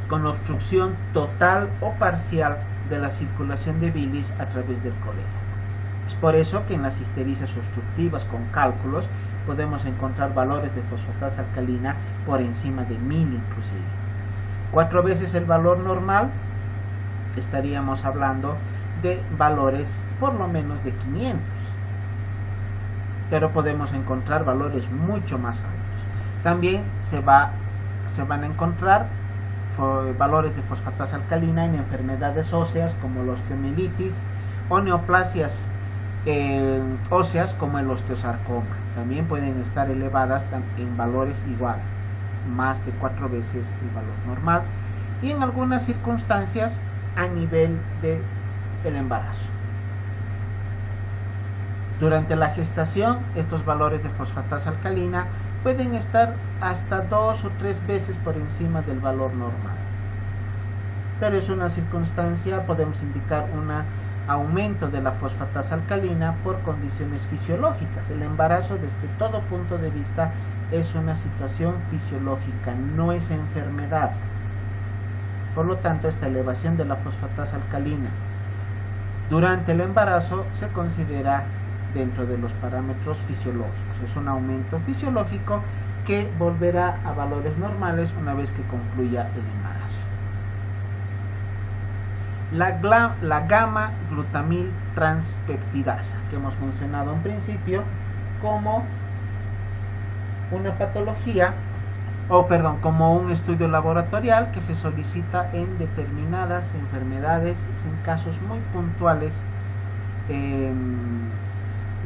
con obstrucción total o parcial de la circulación de bilis a través del colédoco. Es por eso que en las ictericias obstructivas con cálculos podemos encontrar valores de fosfatasa alcalina por encima de 1000 inclusive. 4 veces el valor normal, estaríamos hablando de valores por lo menos de 500, pero podemos encontrar valores mucho más altos. También se van a encontrar valores de fosfatasa alcalina en enfermedades óseas como la osteomielitis o neoplasias óseas como el osteosarcoma. También pueden estar elevadas en valores igual, más de 4 veces el valor normal, y en algunas circunstancias a nivel de el embarazo. Durante la gestación, estos valores de fosfatasa alcalina pueden estar hasta 2 o 3 veces por encima del valor normal. Pero es una circunstancia, podemos indicar un aumento de la fosfatasa alcalina por condiciones fisiológicas. El embarazo, desde todo punto de vista, es una situación fisiológica, no es enfermedad. Por lo tanto, esta elevación de la fosfatasa alcalina durante el embarazo se considera dentro de los parámetros fisiológicos. Es un aumento fisiológico que volverá a valores normales una vez que concluya el embarazo. La gamma glutamil transpeptidasa, que hemos mencionado en principio como una patología, como un estudio laboratorial que se solicita en determinadas enfermedades, en casos muy puntuales.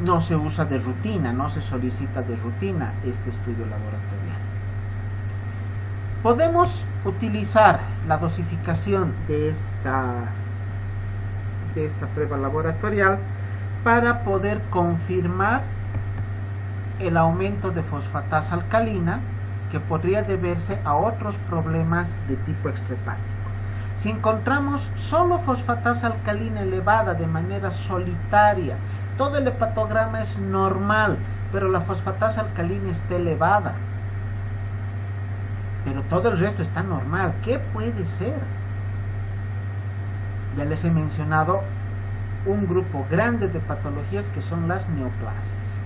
No se usa de rutina, no se solicita de rutina este estudio laboratorial. Podemos utilizar la dosificación de esta prueba laboratorial para poder confirmar el aumento de fosfatasa alcalina, que podría deberse a otros problemas de tipo extrahepático. Si encontramos solo fosfatasa alcalina elevada de manera solitaria, todo el hepatograma es normal, pero la fosfatasa alcalina está elevada, pero todo el resto está normal, ¿qué puede ser? Ya les he mencionado un grupo grande de patologías que son las neoplasias.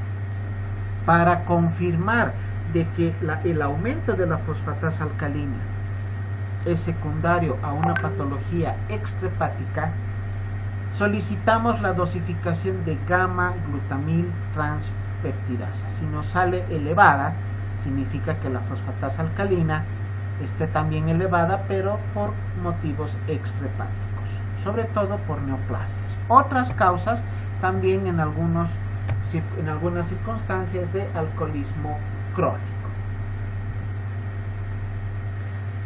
Para confirmar de que el aumento de la fosfatasa alcalina es secundario a una patología extrahepática, solicitamos la dosificación de gamma glutamil transpeptidasa. Si nos sale elevada, significa que la fosfatasa alcalina esté también elevada, pero por motivos extrahepáticos, sobre todo por neoplasias. Otras causas también en algunas circunstancias de alcoholismo crónico.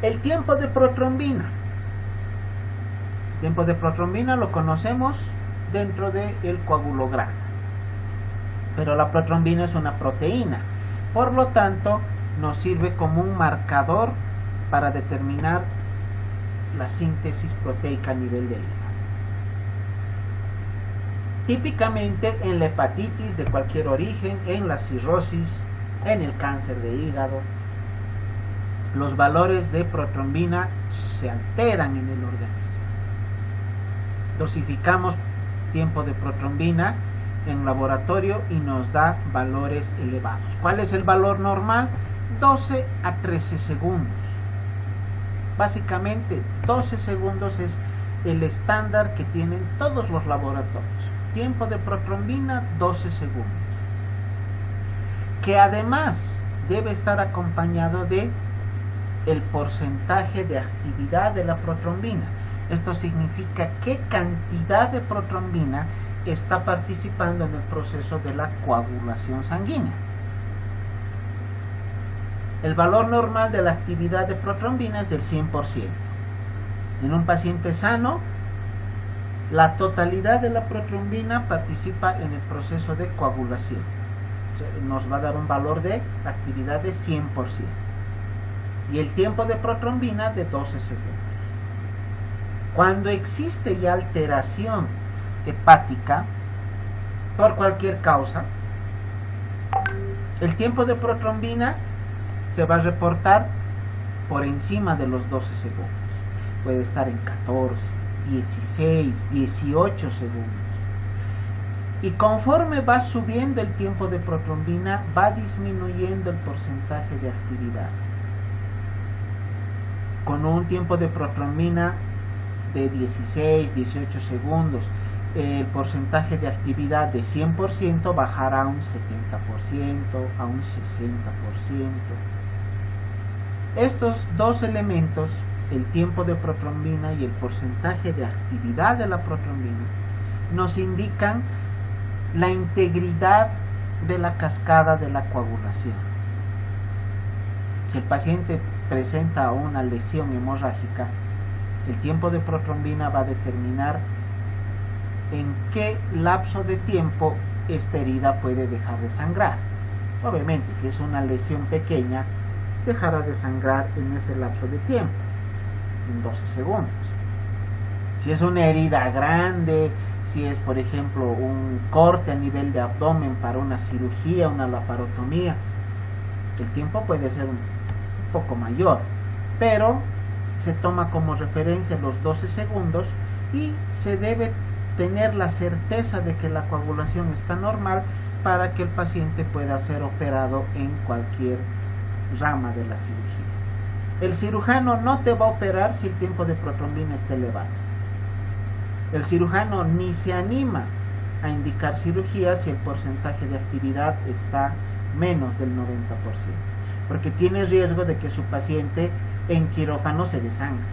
El tiempo de protrombina. El tiempo de protrombina lo conocemos dentro del coagulograma. Pero la protrombina es una proteína, por lo tanto nos sirve como un marcador para determinar la síntesis proteica a nivel del hígado. Típicamente en la hepatitis de cualquier origen, en la cirrosis, en el cáncer de hígado, los valores de protrombina se alteran en el organismo. Dosificamos tiempo de protrombina en laboratorio y nos da valores elevados. ¿Cuál es el valor normal? 12 a 13 segundos. Básicamente 12 segundos es el estándar que tienen todos los laboratorios. Tiempo de protrombina 12 segundos. Que además debe estar acompañado de el porcentaje de actividad de la protrombina. Esto significa qué cantidad de protrombina está participando en el proceso de la coagulación sanguínea. El valor normal de la actividad de protrombina es del 100%. En un paciente sano, la totalidad de la protrombina participa en el proceso de coagulación. Nos va a dar un valor de actividad de 100%. Y el tiempo de protrombina de 12 segundos. Cuando existe ya alteración hepática, por cualquier causa, el tiempo de protrombina se va a reportar por encima de los 12 segundos. Puede estar en 14, 16, 18 segundos. Y conforme va subiendo el tiempo de protrombina, va disminuyendo el porcentaje de actividad. Con un tiempo de protrombina de 16, 18 segundos, el porcentaje de actividad de 100% bajará a un 70%, a un 60%. Estos dos elementos, el tiempo de protrombina y el porcentaje de actividad de la protrombina, nos indican la integridad de la cascada de la coagulación. Si el paciente presenta una lesión hemorrágica, el tiempo de protrombina va a determinar en qué lapso de tiempo esta herida puede dejar de sangrar. Obviamente, si es una lesión pequeña, dejará de sangrar en ese lapso de tiempo, en 12 segundos. Si es una herida grande, si es, por ejemplo, un corte a nivel de abdomen para una cirugía, una laparotomía, el tiempo puede ser un poco mayor, pero se toma como referencia los 12 segundos y se debe tener la certeza de que la coagulación está normal para que el paciente pueda ser operado en cualquier rama de la cirugía. El cirujano no te va a operar si el tiempo de protrombina está elevado. El cirujano ni se anima a indicar cirugía si el porcentaje de actividad está menos del 90%, porque tiene riesgo de que su paciente en quirófano se desangre.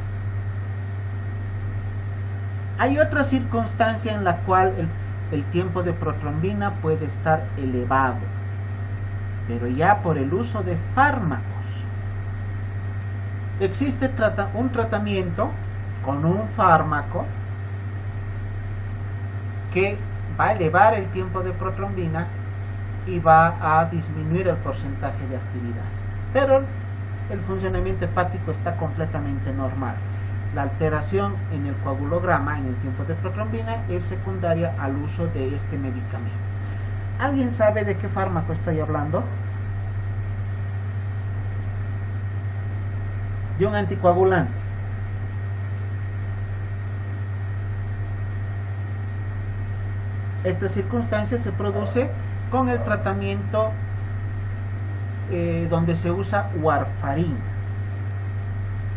Hay otra circunstancia en la cual el tiempo de protrombina puede estar elevado, pero ya por el uso de fármacos. Existe un tratamiento con un fármaco que va a elevar el tiempo de protrombina y va a disminuir el porcentaje de actividad, pero el funcionamiento hepático está completamente normal. La alteración en el coagulograma, en el tiempo de protrombina, es secundaria al uso de este medicamento. ¿Alguien sabe de qué fármaco estoy hablando? De un anticoagulante. Esta circunstancia se produce con el tratamiento donde se usa warfarina.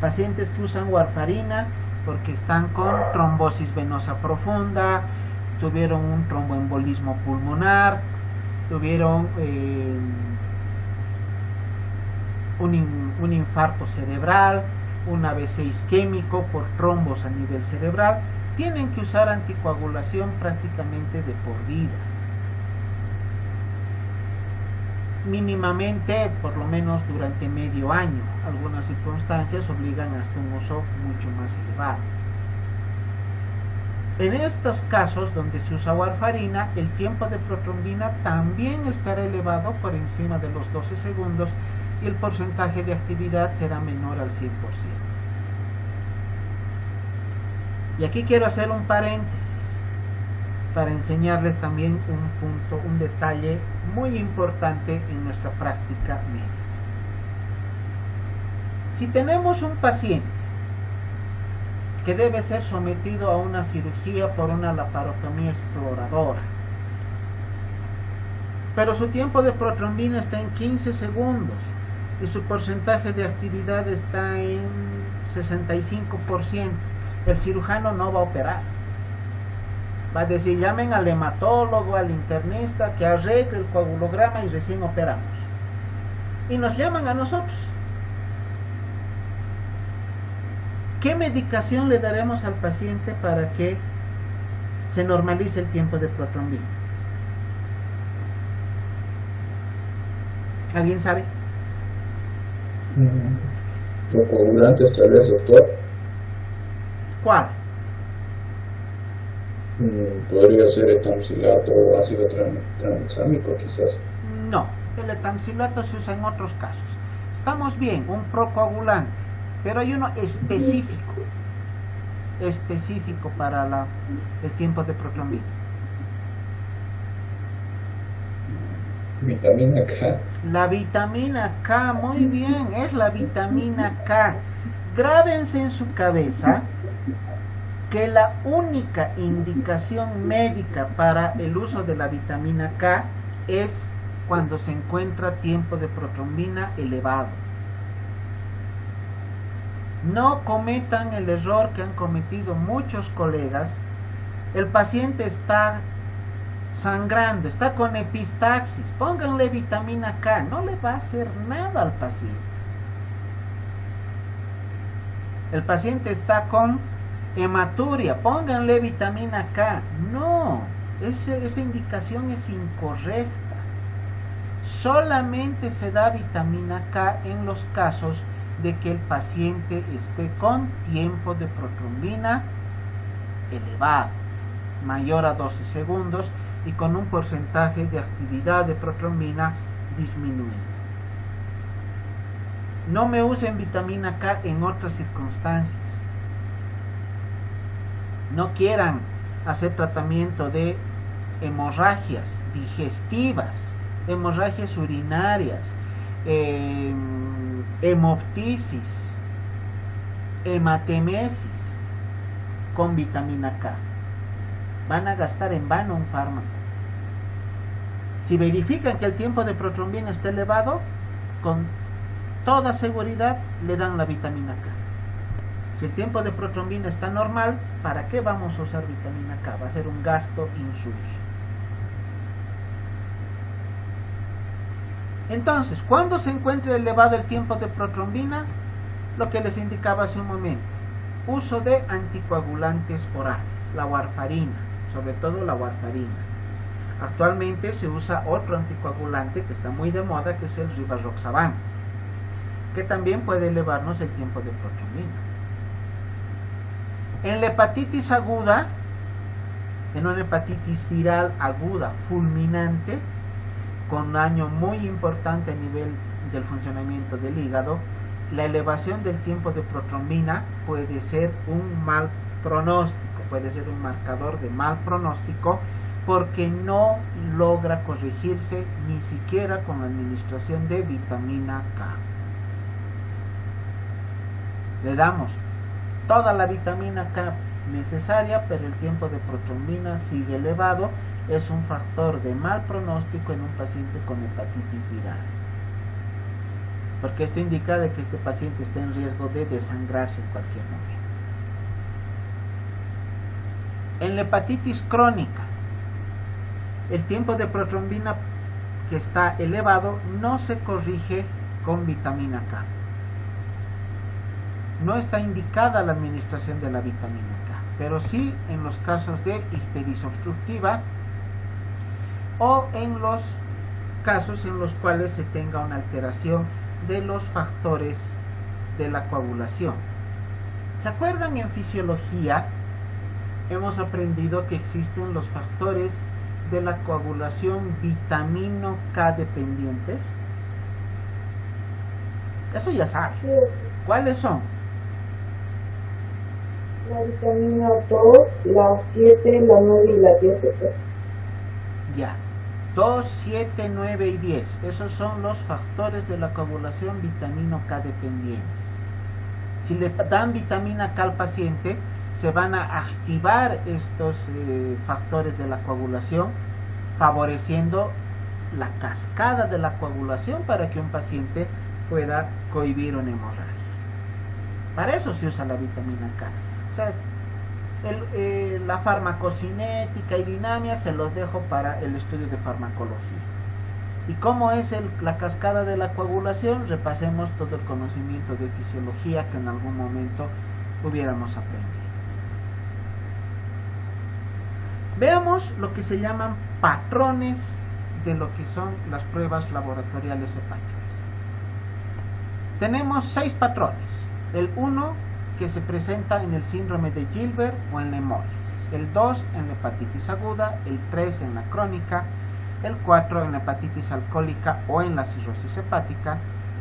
Pacientes que usan warfarina porque están con trombosis venosa profunda, tuvieron un tromboembolismo pulmonar, tuvieron un infarto cerebral, un AVC isquémico por trombos a nivel cerebral, tienen que usar anticoagulación prácticamente de por vida. Mínimamente, por lo menos durante medio año. Algunas circunstancias obligan hasta un uso mucho más elevado. En estos casos donde se usa warfarina, el tiempo de protrombina también estará elevado por encima de los 12 segundos y el porcentaje de actividad será menor al 100%. Y aquí quiero hacer un paréntesis para enseñarles también un punto, un detalle muy importante en nuestra práctica médica. Si tenemos un paciente que debe ser sometido a una cirugía por una laparotomía exploradora, pero su tiempo de protrombina está en 15 segundos y su porcentaje de actividad está en 65%, el cirujano no va a operar. Va a decir, llamen al hematólogo, al internista, que arregle el coagulograma y recién operamos. Y nos llaman a nosotros. ¿Qué medicación le daremos al paciente para que se normalice el tiempo de protrombina? ¿Alguien sabe? Coagulantes tal vez, doctor. ¿Cuál? Podría ser etamcilato o ácido tranexámico quizás. No, el etamcilato se usa en otros casos. Estamos bien, un procoagulante, pero hay uno específico para el tiempo de protrombina. Vitamina K. La vitamina K, muy bien, es la vitamina K. Grábense en su cabeza que la única indicación médica para el uso de la vitamina K es cuando se encuentra tiempo de protrombina elevado. No cometan el error que han cometido muchos colegas. El paciente está sangrando, está con epistaxis, pónganle vitamina K, no le va a hacer nada al paciente. El paciente está con hematuria, pónganle vitamina K. No, esa indicación es incorrecta. Solamente se da vitamina K en los casos de que el paciente esté con tiempo de protrombina elevado, mayor a 12 segundos y con un porcentaje de actividad de protrombina disminuido. No me usen vitamina K en otras circunstancias. No quieran hacer tratamiento de hemorragias digestivas, hemorragias urinarias, hemoptisis, hematemesis con vitamina K. Van a gastar en vano un fármaco. Si verifican que el tiempo de protrombina está elevado, con toda seguridad le dan la vitamina K. Si el tiempo de protrombina está normal, ¿para qué vamos a usar vitamina K? Va a ser un gasto insulso. Entonces, ¿cuándo se encuentra elevado el tiempo de protrombina? Lo que les indicaba hace un momento. Uso de anticoagulantes orales, la warfarina, sobre todo la warfarina. Actualmente se usa otro anticoagulante que está muy de moda, que es el rivaroxaban, que también puede elevarnos el tiempo de protrombina. En la hepatitis aguda, en una hepatitis viral aguda fulminante, con daño muy importante a nivel del funcionamiento del hígado, la elevación del tiempo de protrombina puede ser un mal pronóstico, puede ser un marcador de mal pronóstico, porque no logra corregirse ni siquiera con la administración de vitamina K. Le damos toda la vitamina K necesaria, pero el tiempo de protrombina sigue elevado. Es un factor de mal pronóstico en un paciente con hepatitis viral, porque esto indica de que este paciente está en riesgo de desangrarse en cualquier momento. En la hepatitis crónica, el tiempo de protrombina que está elevado no se corrige con vitamina K. No está indicada la administración de la vitamina K, pero sí en los casos de ictericia obstructiva o en los casos en los cuales se tenga una alteración de los factores de la coagulación. ¿Se acuerdan en fisiología hemos aprendido que existen los factores de la coagulación vitamino K dependientes. Eso ya sabes. Sí, ¿Cuáles son? la vitamina 2, la 7, la 9 y la 10, doctor. Ya. 2, 7, 9 y 10. Esos son los factores de la coagulación vitamino K dependientes. Si le dan vitamina K al paciente, se van a activar estos factores de la coagulación, favoreciendo la cascada de la coagulación para que un paciente pueda cohibir una hemorragia. Para eso se usa la vitamina K. O sea, la farmacocinética y dinamia se los dejo para el estudio de farmacología. ¿Y cómo es la cascada de la coagulación? Repasemos todo el conocimiento de fisiología que en algún momento hubiéramos aprendido. Veamos lo que se llaman patrones de lo que son las pruebas laboratoriales hepáticas. Tenemos 6 patrones. El 1 que se presenta en el síndrome de Gilbert o en la hemólisis, el 2 en la hepatitis aguda, el 3 en la crónica, el 4 en la hepatitis alcohólica o en la cirrosis hepática,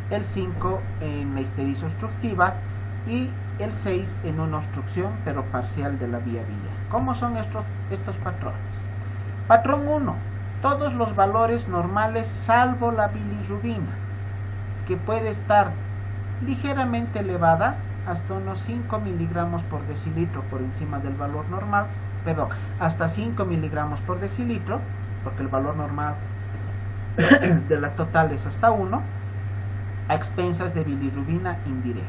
el 5 en la ictericia obstructiva y el 6 en una obstrucción pero parcial de la vía biliar. ¿Cómo son estos patrones? Patrón 1, todos los valores normales salvo la bilirrubina, que puede estar ligeramente elevada hasta unos 5 miligramos por decilitro por encima del valor normal, hasta 5 miligramos por decilitro, porque el valor normal de la total es hasta 1, a expensas de bilirrubina indirecta.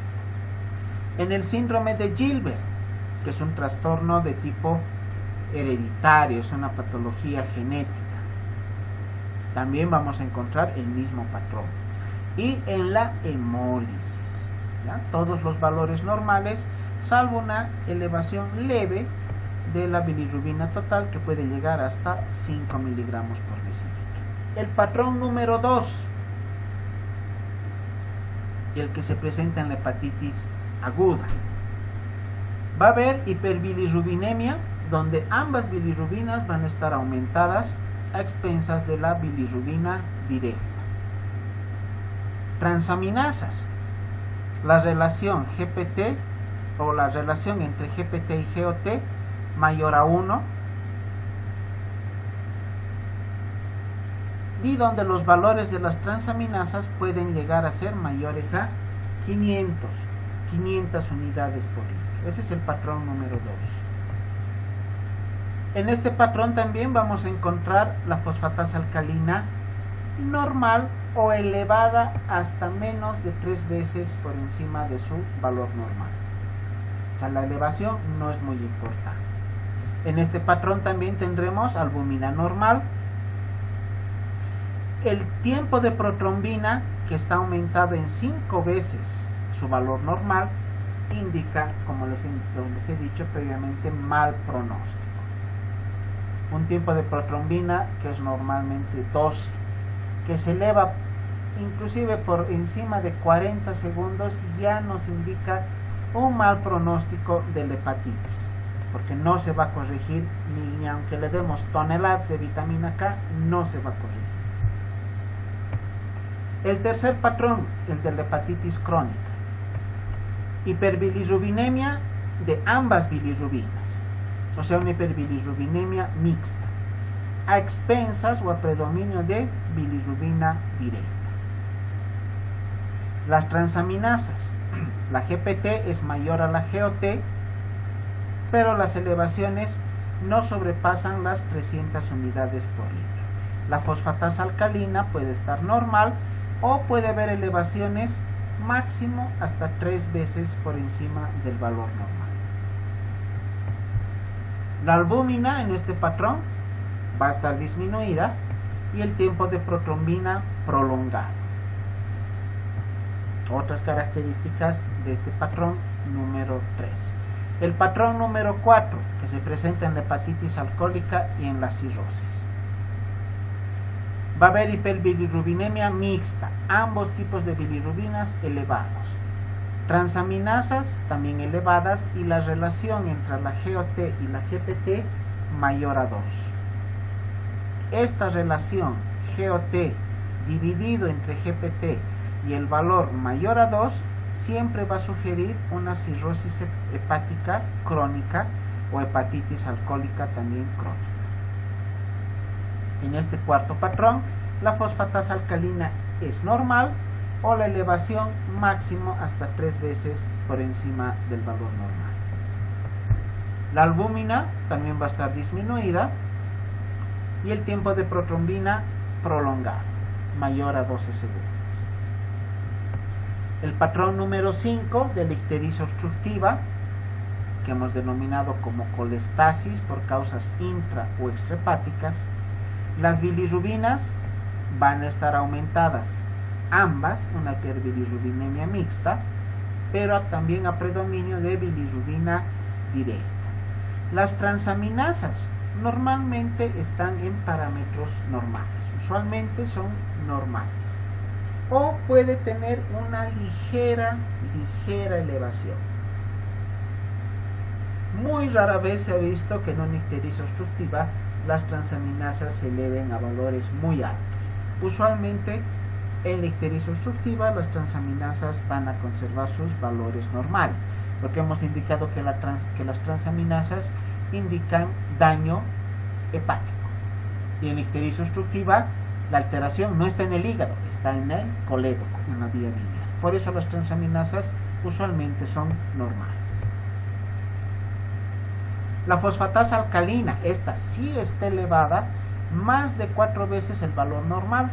En el síndrome de Gilbert, que es un trastorno de tipo hereditario, es una patología genética, también vamos a encontrar el mismo patrón. Y en la hemólisis, ¿ya? Todos los valores normales, salvo una elevación leve de la bilirrubina total que puede llegar hasta 5 miligramos por decilitro. El patrón número 2, y el que se presenta en la hepatitis aguda, va a haber hiperbilirrubinemia, donde ambas bilirrubinas van a estar aumentadas a expensas de la bilirrubina directa. Transaminasas, la relación GPT o la relación entre GPT y GOT mayor a 1, y donde los valores de las transaminasas pueden llegar a ser mayores a 500 unidades por litro. Ese es el patrón número 2. En este patrón también vamos a encontrar la fosfatasa alcalina normal o elevada hasta menos de 3 veces por encima de su valor normal. O sea, la elevación no es muy importante. En este patrón también tendremos albúmina normal. El tiempo de protrombina, que está aumentado en 5 veces su valor normal, indica, como les he dicho previamente, mal pronóstico. Un tiempo de protrombina que es normalmente 12, que se eleva inclusive por encima de 40 segundos, ya nos indica un mal pronóstico de la hepatitis, porque no se va a corregir, ni aunque le demos toneladas de vitamina K, no se va a corregir. El tercer patrón, el de la hepatitis crónica, hiperbilirrubinemia de ambas bilirrubinas, o sea, una hiperbilirrubinemia mixta, a expensas o a predominio de bilirrubina directa. Las transaminasas, la GPT es mayor a la GOT, pero las elevaciones no sobrepasan las 300 unidades por litro. La fosfatasa alcalina puede estar normal o puede haber elevaciones máximo hasta 3 veces por encima del valor normal. La albúmina en este patrón va a estar disminuida y el tiempo de protrombina prolongado. Otras características de este patrón número 3. El patrón número 4, que se presenta en la hepatitis alcohólica y en la cirrosis. Va a haber hiperbilirrubinemia mixta, ambos tipos de bilirrubinas elevados. Transaminasas también elevadas y la relación entre la GOT y la GPT mayor a 2. Esta relación GOT dividido entre GPT y el valor mayor a 2 siempre va a sugerir una cirrosis hepática crónica o hepatitis alcohólica también crónica. En este cuarto patrón, la fosfatasa alcalina es normal o la elevación máximo hasta 3 veces por encima del valor normal. La albúmina también va a estar disminuida y el tiempo de protrombina prolongado, mayor a 12 segundos. El patrón número 5 de la ictericia obstructiva, que hemos denominado como colestasis por causas intra o extrahepáticas, las bilirrubinas van a estar aumentadas, ambas, una hiperbilirrubinemia mixta, pero también a predominio de bilirrubina directa. Las transaminasas normalmente están en parámetros normales, usualmente son normales, o puede tener una ligera elevación. Muy rara vez se ha visto que en una ictericia obstructiva las transaminasas se eleven a valores muy altos. Usualmente en la ictericia obstructiva las transaminasas van a conservar sus valores normales, porque hemos indicado que las transaminasas indican daño hepático. Y en la ictericia obstructiva la alteración no está en el hígado, está en el colédoco, en la vía biliar. Por eso las transaminasas usualmente son normales. La fosfatasa alcalina, esta sí está elevada, más de 4 veces el valor normal.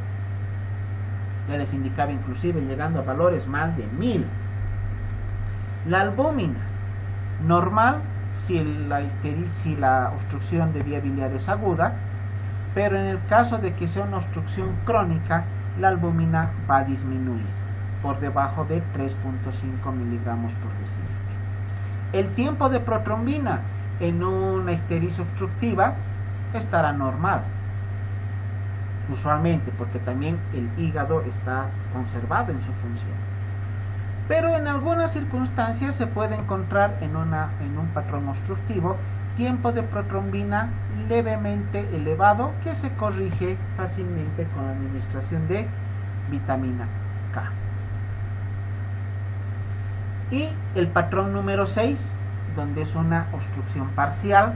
Ya les indicaba inclusive llegando a valores más de 1000. La albúmina, normal si la obstrucción de vía biliar es aguda, pero en el caso de que sea una obstrucción crónica, la albúmina va a disminuir por debajo de 3.5 miligramos por decilitro. El tiempo de protrombina en una ictericia obstructiva estará normal, usualmente, porque también el hígado está conservado en su función. Pero en algunas circunstancias se puede encontrar en un patrón obstructivo tiempo de protrombina levemente elevado que se corrige fácilmente con la administración de vitamina K. Y el patrón número 6, donde es una obstrucción parcial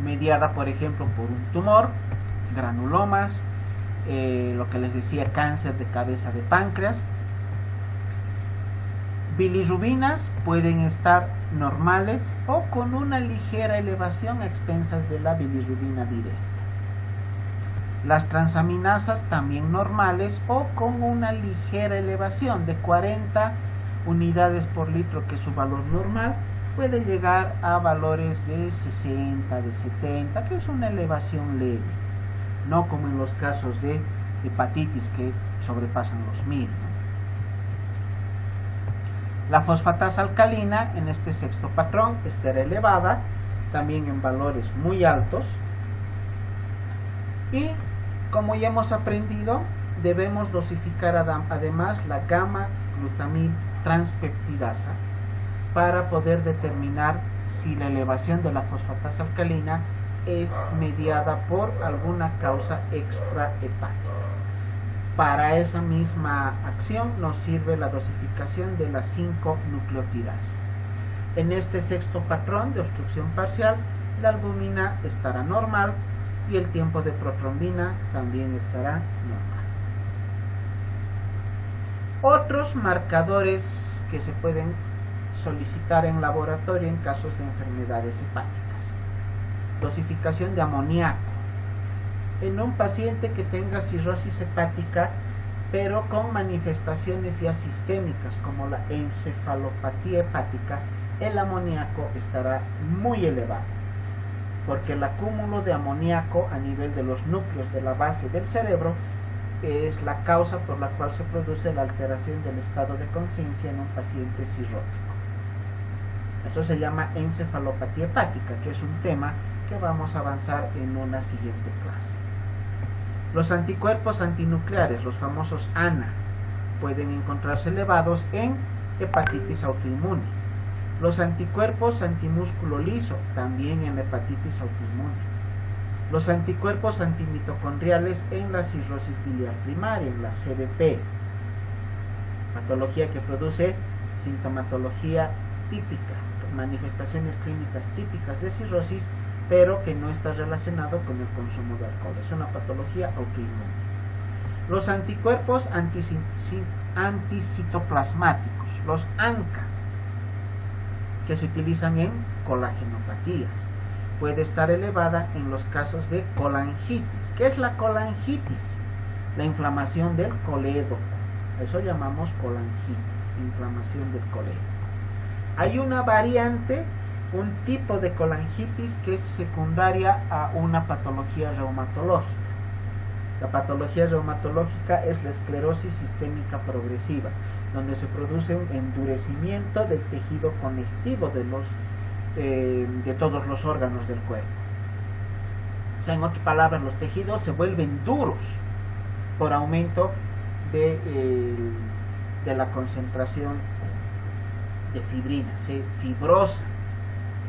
mediada, por ejemplo, por un tumor, granulomas, lo que les decía, cáncer de cabeza de páncreas. Bilirrubinas pueden estar normales o con una ligera elevación a expensas de la bilirrubina directa. Las transaminasas también normales o con una ligera elevación de 40 unidades por litro, que es su valor normal, puede llegar a valores de 60, de 70, que es una elevación leve, no como en los casos de hepatitis que sobrepasan los 1000. La fosfatasa alcalina en este sexto patrón estará elevada, también en valores muy altos, y como ya hemos aprendido, debemos dosificar además la gamma-glutamil transpeptidasa para poder determinar si la elevación de la fosfatasa alcalina es mediada por alguna causa extrahepática. Para esa misma acción nos sirve la dosificación de la 5-nucleotidasa. En este sexto patrón de obstrucción parcial, la albúmina estará normal y el tiempo de protrombina también estará normal. Otros marcadores que se pueden solicitar en laboratorio en casos de enfermedades hepáticas. Dosificación de amoníaco. En un paciente que tenga cirrosis hepática, pero con manifestaciones ya sistémicas como la encefalopatía hepática, el amoníaco estará muy elevado, porque el acúmulo de amoníaco a nivel de los núcleos de la base del cerebro es la causa por la cual se produce la alteración del estado de conciencia en un paciente cirrótico. Esto se llama encefalopatía hepática, que es un tema que vamos a avanzar en una siguiente clase. Los anticuerpos antinucleares, los famosos ANA, pueden encontrarse elevados en hepatitis autoinmune. Los anticuerpos antimúsculo liso, también en la hepatitis autoinmune. Los anticuerpos antimitocondriales en la cirrosis biliar primaria, en la CBP, patología que produce sintomatología típica, manifestaciones clínicas típicas de cirrosis, pero que no está relacionado con el consumo de alcohol. Es una patología autoinmune. Los anticuerpos anticitoplasmáticos, los ANCA, que se utilizan en colagenopatías, puede estar elevada en los casos de colangitis. ¿Qué es la colangitis? La inflamación del colédoco. Eso llamamos colangitis, inflamación del colédoco. Hay una variante, un tipo de colangitis que es secundaria a una patología reumatológica. La patología reumatológica es la esclerosis sistémica progresiva, donde se produce un endurecimiento del tejido conectivo de todos los órganos del cuerpo. O sea, en otras palabras, los tejidos se vuelven duros por aumento de la concentración de fibrina, se fibrosan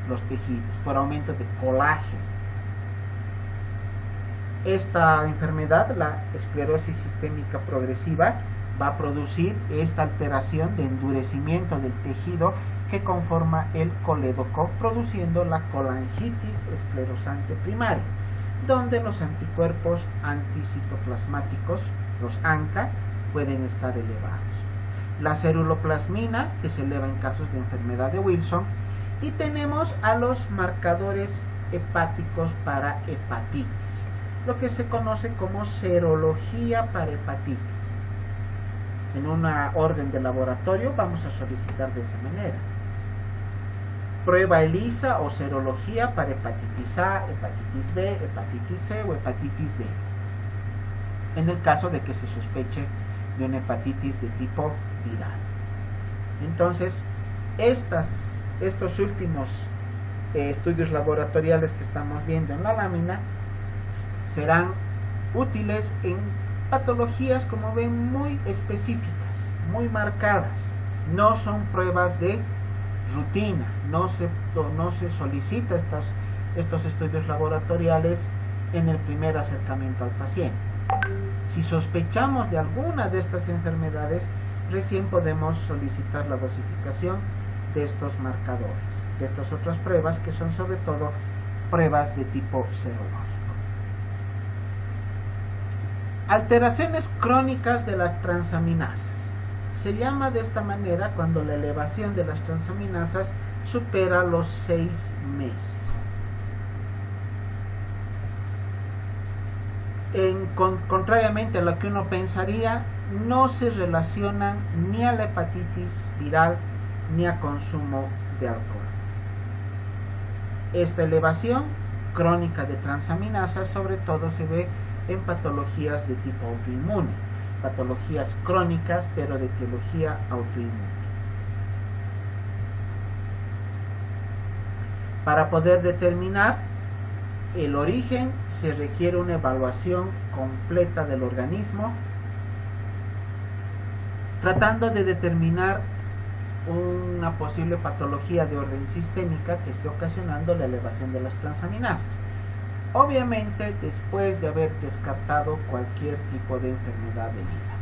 los tejidos por aumento de colágeno. Esta enfermedad, la esclerosis sistémica progresiva, va a producir esta alteración de endurecimiento del tejido que conforma el colédoco, produciendo la colangitis esclerosante primaria, donde los anticuerpos anticitoplasmáticos, los ANCA, pueden estar elevados. La ceruloplasmina, que se eleva en casos de enfermedad de Wilson, y tenemos a los marcadores hepáticos para hepatitis, lo que se conoce como serología para hepatitis. En una orden de laboratorio vamos a solicitar de esa manera: prueba ELISA o serología para hepatitis A, hepatitis B, hepatitis C o hepatitis D, en el caso de que se sospeche de una hepatitis de tipo viral. Entonces, estos últimos estudios laboratoriales que estamos viendo en la lámina serán útiles en patologías, como ven, muy específicas, muy marcadas. No son pruebas de rutina, no se solicita estos estudios laboratoriales en el primer acercamiento al paciente. Si sospechamos de alguna de estas enfermedades, recién podemos solicitar la dosificación de estos marcadores, de estas otras pruebas que son sobre todo pruebas de tipo serológico. Alteraciones crónicas de las transaminasas. Se llama de esta manera cuando la elevación de las transaminasas supera los 6 meses. Contrariamente a lo que uno pensaría, no se relacionan ni a la hepatitis viral ni a consumo de alcohol. Esta elevación crónica de transaminasas sobre todo se ve en patologías de tipo autoinmune, patologías crónicas pero de etiología autoinmune. Para poder determinar el origen se requiere una evaluación completa del organismo, tratando de determinar una posible patología de orden sistémica que esté ocasionando la elevación de las transaminasas. Obviamente, después de haber descartado cualquier tipo de enfermedad de vida.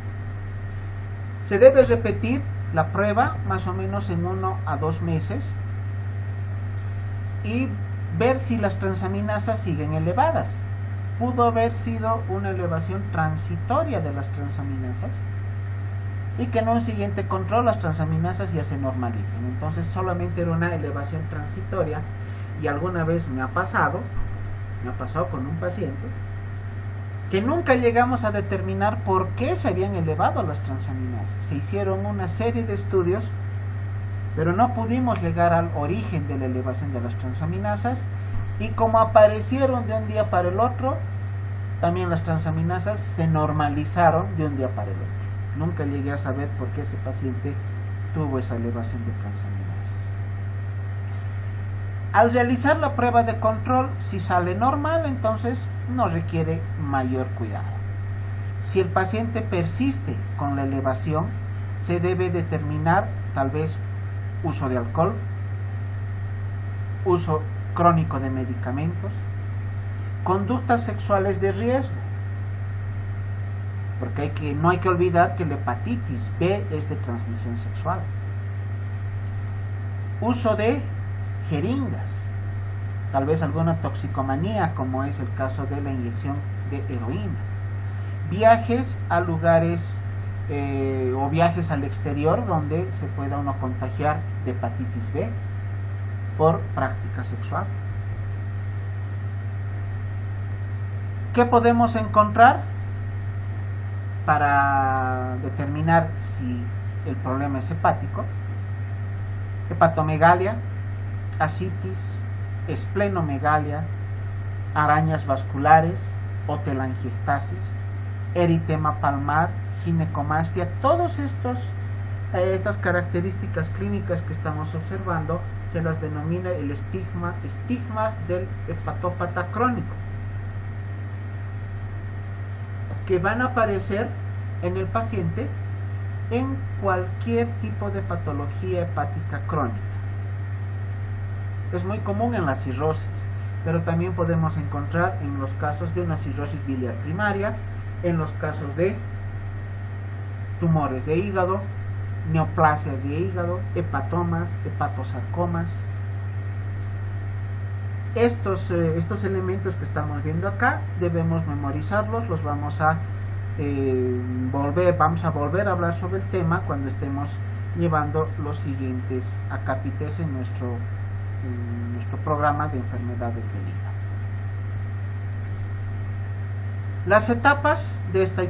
Se debe repetir la prueba más o menos en 1 a 2 meses y ver si las transaminasas siguen elevadas. Pudo haber sido una elevación transitoria de las transaminasas y que en un siguiente control las transaminasas ya se normalizan. Entonces solamente era una elevación transitoria, y alguna vez me ha pasado con un paciente que nunca llegamos a determinar por qué se habían elevado las transaminasas. Se hicieron una serie de estudios, pero no pudimos llegar al origen de la elevación de las transaminasas, y como aparecieron de un día para el otro, también las transaminasas se normalizaron de un día para el otro. Nunca llegué a saber por qué ese paciente tuvo esa elevación de transaminasas. Al realizar la prueba de control, si sale normal, entonces no requiere mayor cuidado. Si el paciente persiste con la elevación, se debe determinar tal vez uso de alcohol, uso crónico de medicamentos, conductas sexuales de riesgo, porque no hay que olvidar que la hepatitis B es de transmisión sexual, uso de jeringas, tal vez alguna toxicomanía, como es el caso de la inyección de heroína, viajes a lugares o viajes al exterior donde se pueda uno contagiar de hepatitis B por práctica sexual. ¿Qué podemos encontrar para determinar si el problema es hepático? Hepatomegalia, ascitis, esplenomegalia, arañas vasculares o telangiectasis, eritema palmar, ginecomastia. Todas estas características clínicas que estamos observando se las denomina el estigmas del hepatópata crónico, que van a aparecer en el paciente en cualquier tipo de patología hepática crónica. Es muy común en la cirrosis, pero también podemos encontrar en los casos de una cirrosis biliar primaria, en los casos de tumores de hígado, neoplasias de hígado, hepatomas, hepatosarcomas. Estos elementos que estamos viendo acá debemos memorizarlos, los vamos a volver a hablar sobre el tema cuando estemos llevando los siguientes acápites en nuestro programa de enfermedades del hígado. Las etapas de esta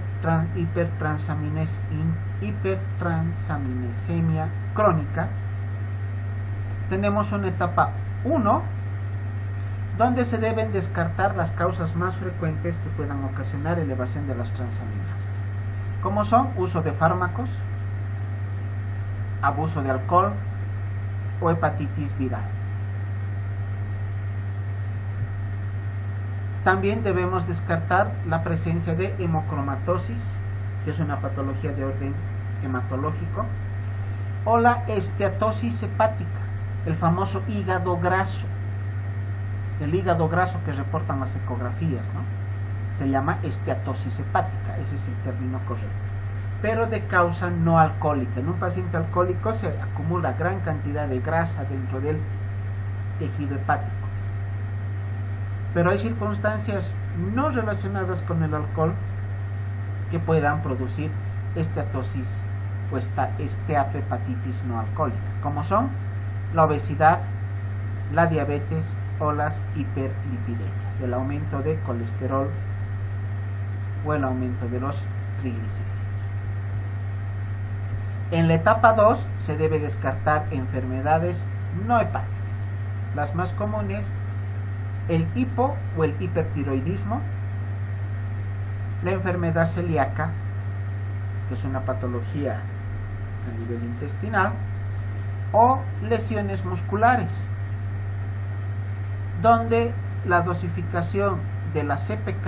hipertransaminemia crónica: tenemos una etapa 1, donde se deben descartar las causas más frecuentes que puedan ocasionar elevación de las transaminasas, como son uso de fármacos, abuso de alcohol o hepatitis viral. También debemos descartar la presencia de hemocromatosis, que es una patología de orden hematológico, o la esteatosis hepática, el famoso hígado graso. El hígado graso que reportan las ecografías, ¿no? Se llama esteatosis hepática, ese es el término correcto, pero de causa no alcohólica. En un paciente alcohólico se acumula gran cantidad de grasa dentro del tejido hepático, pero hay circunstancias no relacionadas con el alcohol que puedan producir esteatosis o esteatohepatitis no alcohólica, como son la obesidad, la diabetes o las hiperlipidemias, el aumento de colesterol o el aumento de los triglicéridos. En la etapa 2 se debe descartar enfermedades no hepáticas. Las más comunes: el hipo o el hipertiroidismo, la enfermedad celíaca, que es una patología a nivel intestinal, o lesiones musculares, donde la dosificación de la CPK,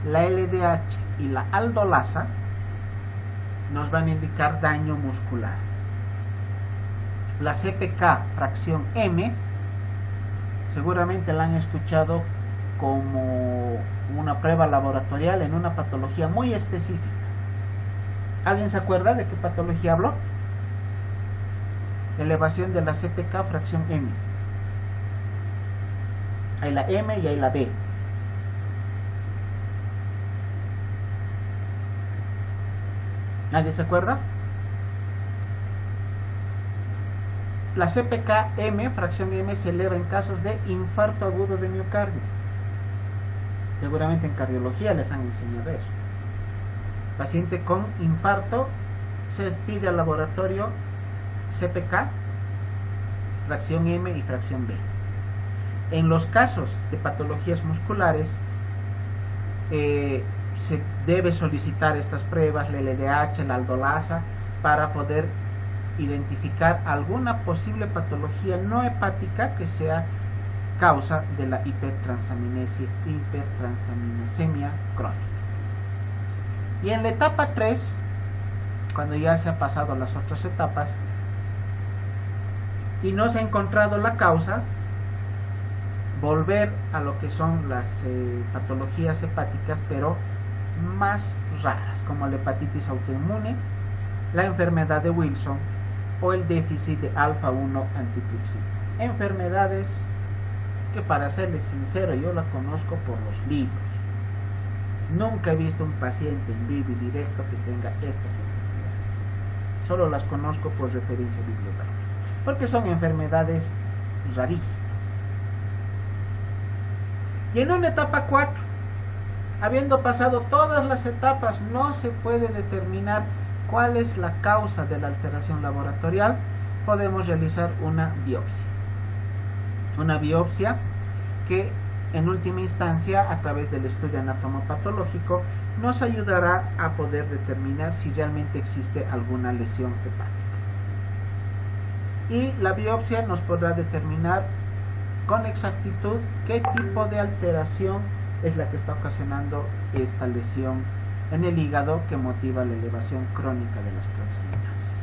la LDH y la aldolasa nos van a indicar daño muscular. La CPK fracción M seguramente la han escuchado como una prueba laboratorial en una patología muy específica. ¿Alguien se acuerda de qué patología habló? Elevación de la CPK fracción M. Hay la M y hay la B. ¿Nadie se acuerda? La CPK-M, fracción M, se eleva en casos de infarto agudo de miocardio. Seguramente en cardiología les han enseñado eso. Paciente con infarto, se pide al laboratorio CPK, fracción M y fracción B. En los casos de patologías musculares, se debe solicitar estas pruebas, la LDH, la aldolasa, para poder identificar alguna posible patología no hepática que sea causa de la hipertransaminemia crónica. Y en la etapa 3 cuando ya se ha pasado las otras etapas y no se ha encontrado la causa, volver a lo que son las patologías hepáticas, pero más raras, como la hepatitis autoinmune, la enfermedad de Wilson o el déficit de alfa-1 antitripsina. Enfermedades que, para serles sincero, yo las conozco por los libros. Nunca he visto un paciente en vivo y directo que tenga estas enfermedades. Solo las conozco por referencia bibliográfica, porque son enfermedades rarísimas. Y en una etapa 4, habiendo pasado todas las etapas, no se puede determinar cuál es la causa de la alteración laboratorial, podemos realizar una biopsia. Una biopsia que en última instancia, a través del estudio anatomopatológico, nos ayudará a poder determinar si realmente existe alguna lesión hepática. Y la biopsia nos podrá determinar con exactitud qué tipo de alteración es la que está ocasionando esta lesión en el hígado que motiva la elevación crónica de las transaminases.